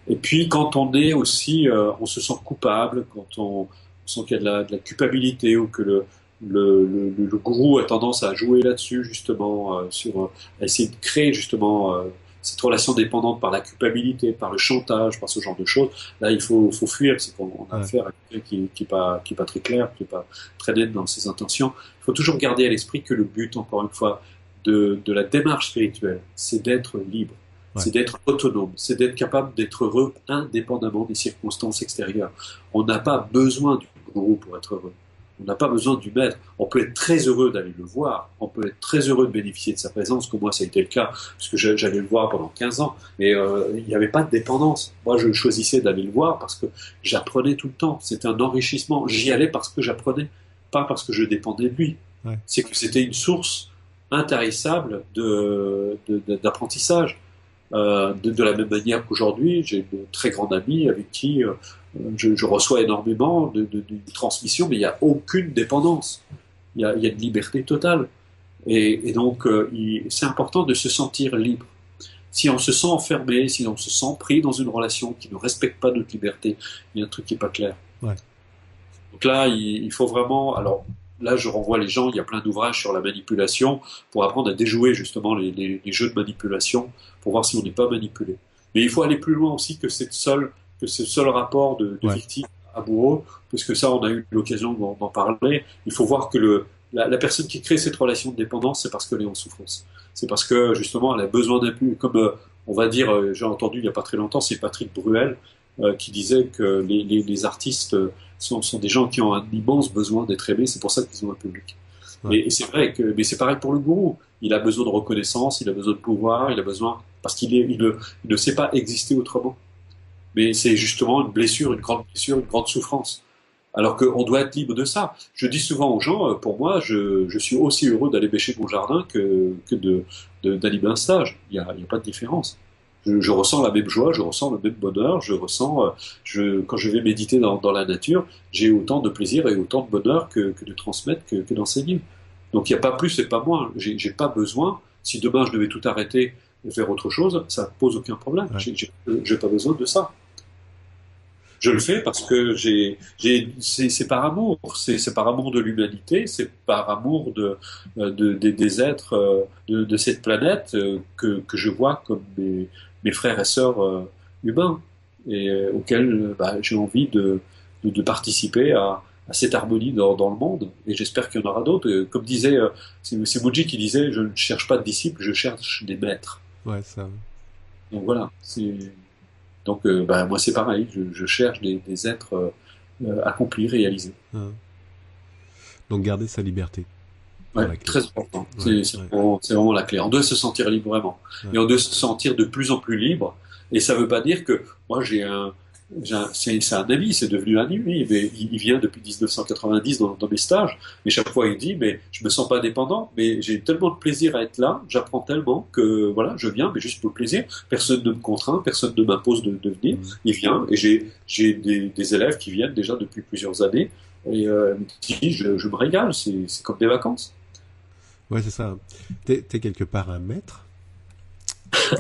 et puis quand on est aussi on se sent coupable, quand on sent qu'il y a de la culpabilité ou que le gourou a tendance à jouer là-dessus justement à essayer de créer justement cette relation dépendante par la culpabilité, par le chantage, par ce genre de choses. Là, il faut fuir, c'est qu'on a Ouais. affaire à quelqu'un qui est pas très clair, qui est pas très net dans ses intentions. Il faut toujours garder à l'esprit que le but, encore une fois, de la démarche spirituelle, c'est d'être libre, Ouais. c'est d'être autonome, c'est d'être capable d'être heureux indépendamment des circonstances extérieures. On n'a pas besoin du gourou pour être heureux. On n'a pas besoin du maître. On peut être très heureux d'aller le voir. On peut être très heureux de bénéficier de sa présence, comme moi ça a été le cas, parce que j'allais le voir pendant 15 ans. Mais il n'y avait pas de dépendance. Moi, je choisissais d'aller le voir parce que j'apprenais tout le temps. C'était un enrichissement. J'y allais parce que j'apprenais, pas parce que je dépendais de lui. Ouais. C'est que c'était une source intarissable d'apprentissage. De la même manière qu'aujourd'hui, j'ai une très grande amie avec qui je reçois énormément de transmissions, mais il n'y a aucune dépendance. Il y a une liberté totale. Et donc, c'est important de se sentir libre. Si on se sent enfermé, si on se sent pris dans une relation qui ne respecte pas notre liberté, il y a un truc qui n'est pas clair. Ouais. Donc là, il faut vraiment. Alors là, je renvoie les gens. Il y a plein d'ouvrages sur la manipulation pour apprendre à déjouer justement les jeux de manipulation pour voir si on n'est pas manipulé. Mais il faut aller plus loin aussi que ce seul rapport de Ouais. victime à bourreau, parce que ça, on a eu l'occasion d'en parler. Il faut voir que la personne qui crée cette relation de dépendance, c'est parce qu'elle est en souffrance. C'est parce que justement, elle a besoin d'un plus. Comme on va dire, j'ai entendu il n'y a pas très longtemps, c'est Patrick Bruel qui disait que les artistes sont des gens qui ont un immense besoin d'être aimés, c'est pour ça qu'ils ont un public. Ouais. Et c'est vrai que, mais c'est pareil pour le gourou. Il a besoin de reconnaissance, il a besoin de pouvoir, il a besoin, parce il ne sait pas exister autrement. Mais c'est justement une blessure, une grande souffrance. Alors qu'on doit être libre de ça. Je dis souvent aux gens, pour moi, je suis aussi heureux d'aller bêcher mon jardin que d'animer un stage. Il y a pas de différence. Je ressens la même joie, je ressens le même bonheur, je ressens, quand je vais méditer dans la nature, j'ai autant de plaisir et autant de bonheur que de transmettre, que d'enseigner. Donc il n'y a pas plus et pas moins. J'ai pas besoin. Si demain je devais tout arrêter et faire autre chose, ça ne pose aucun problème. Ouais. J'ai pas besoin de ça. Je le fais parce que c'est par amour, c'est par amour de l'humanité, c'est par amour des êtres de cette planète que je vois comme mes frères et sœurs humains et auxquels j'ai envie de participer à cette harmonie dans le monde. Et j'espère qu'il y en aura d'autres. Comme disait, c'est Moji qui disait, je ne cherche pas de disciples, je cherche des maîtres. Ouais, ça. Donc voilà, donc moi c'est pareil, je cherche des êtres accomplis, réalisés. Hein. Donc garder sa liberté. Ouais, Voilà. très important. Ouais, C'est ouais, c'est vraiment la clé. On doit se sentir libre vraiment. ouais. Et on doit se sentir de plus en plus libre. Et ça veut pas dire que moi c'est un ami, c'est devenu un ami, mais il vient depuis 1990 dans mes stages. Mais chaque fois il dit, mais je me sens pas dépendant, mais j'ai tellement de plaisir à être là, j'apprends tellement que voilà, je viens, mais juste pour le plaisir. Personne ne me contraint, personne ne m'impose de venir. Mm. Il vient et j'ai des élèves qui viennent déjà depuis plusieurs années. Et je me régale, c'est comme des vacances. Ouais, c'est ça. T'es quelque part un maître,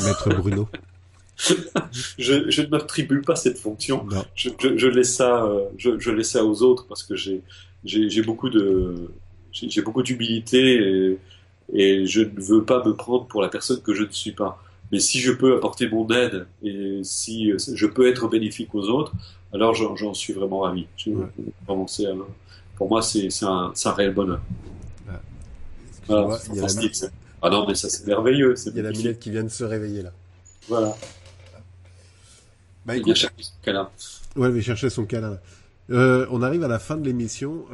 maître Bruno. Je ne m'attribue pas cette fonction. Non. Je laisse ça, je laisse ça aux autres parce que j'ai beaucoup j'ai beaucoup d'humilité et je ne veux pas me prendre pour la personne que je ne suis pas. Mais si je peux apporter mon aide et si je peux être bénéfique aux autres, alors j'en suis vraiment ravi. Ouais. Vraiment, pour moi, c'est un réel bonheur. Ah. Voilà, Excuse-moi, c'est fantastique. Ah non, mais ça c'est merveilleux, c'est il y a la magnifique. minette qui vient de se réveiller là. Voilà. Bah Il vient écoute, chercher son câlin. ouais, elle va chercher son câlin. On arrive à la fin de l'émission.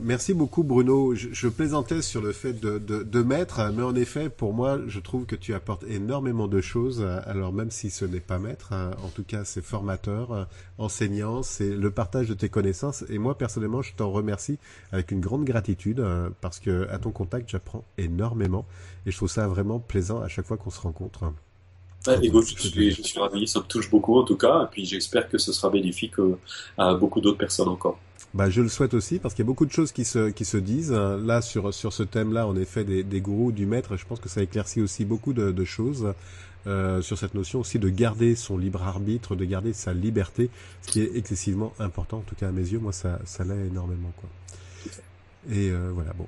Merci beaucoup Bruno. Je plaisantais sur le fait de maître, mais en effet, pour moi, je trouve que tu apportes énormément de choses. Alors même si ce n'est pas maître, en tout cas, c'est formateur, enseignant, c'est le partage de tes connaissances. Et moi, personnellement, je t'en remercie avec une grande gratitude parce que à ton contact, j'apprends énormément et je trouve ça vraiment plaisant à chaque fois qu'on se rencontre. Ouais, Donc, écoute, c'est plaisir. je suis ravi, ça me touche beaucoup en tout cas, et puis j'espère que ce sera bénéfique à beaucoup d'autres personnes encore. Bah, je le souhaite aussi parce qu'il y a beaucoup de choses qui se disent là sur ce thème-là, en effet, des gourous, du maître. Je pense que ça éclaircit aussi beaucoup de choses sur cette notion aussi de garder son libre arbitre, de garder sa liberté, ce qui est excessivement important. En tout cas, à mes yeux, moi, ça l'est énormément, quoi. Et voilà, bon.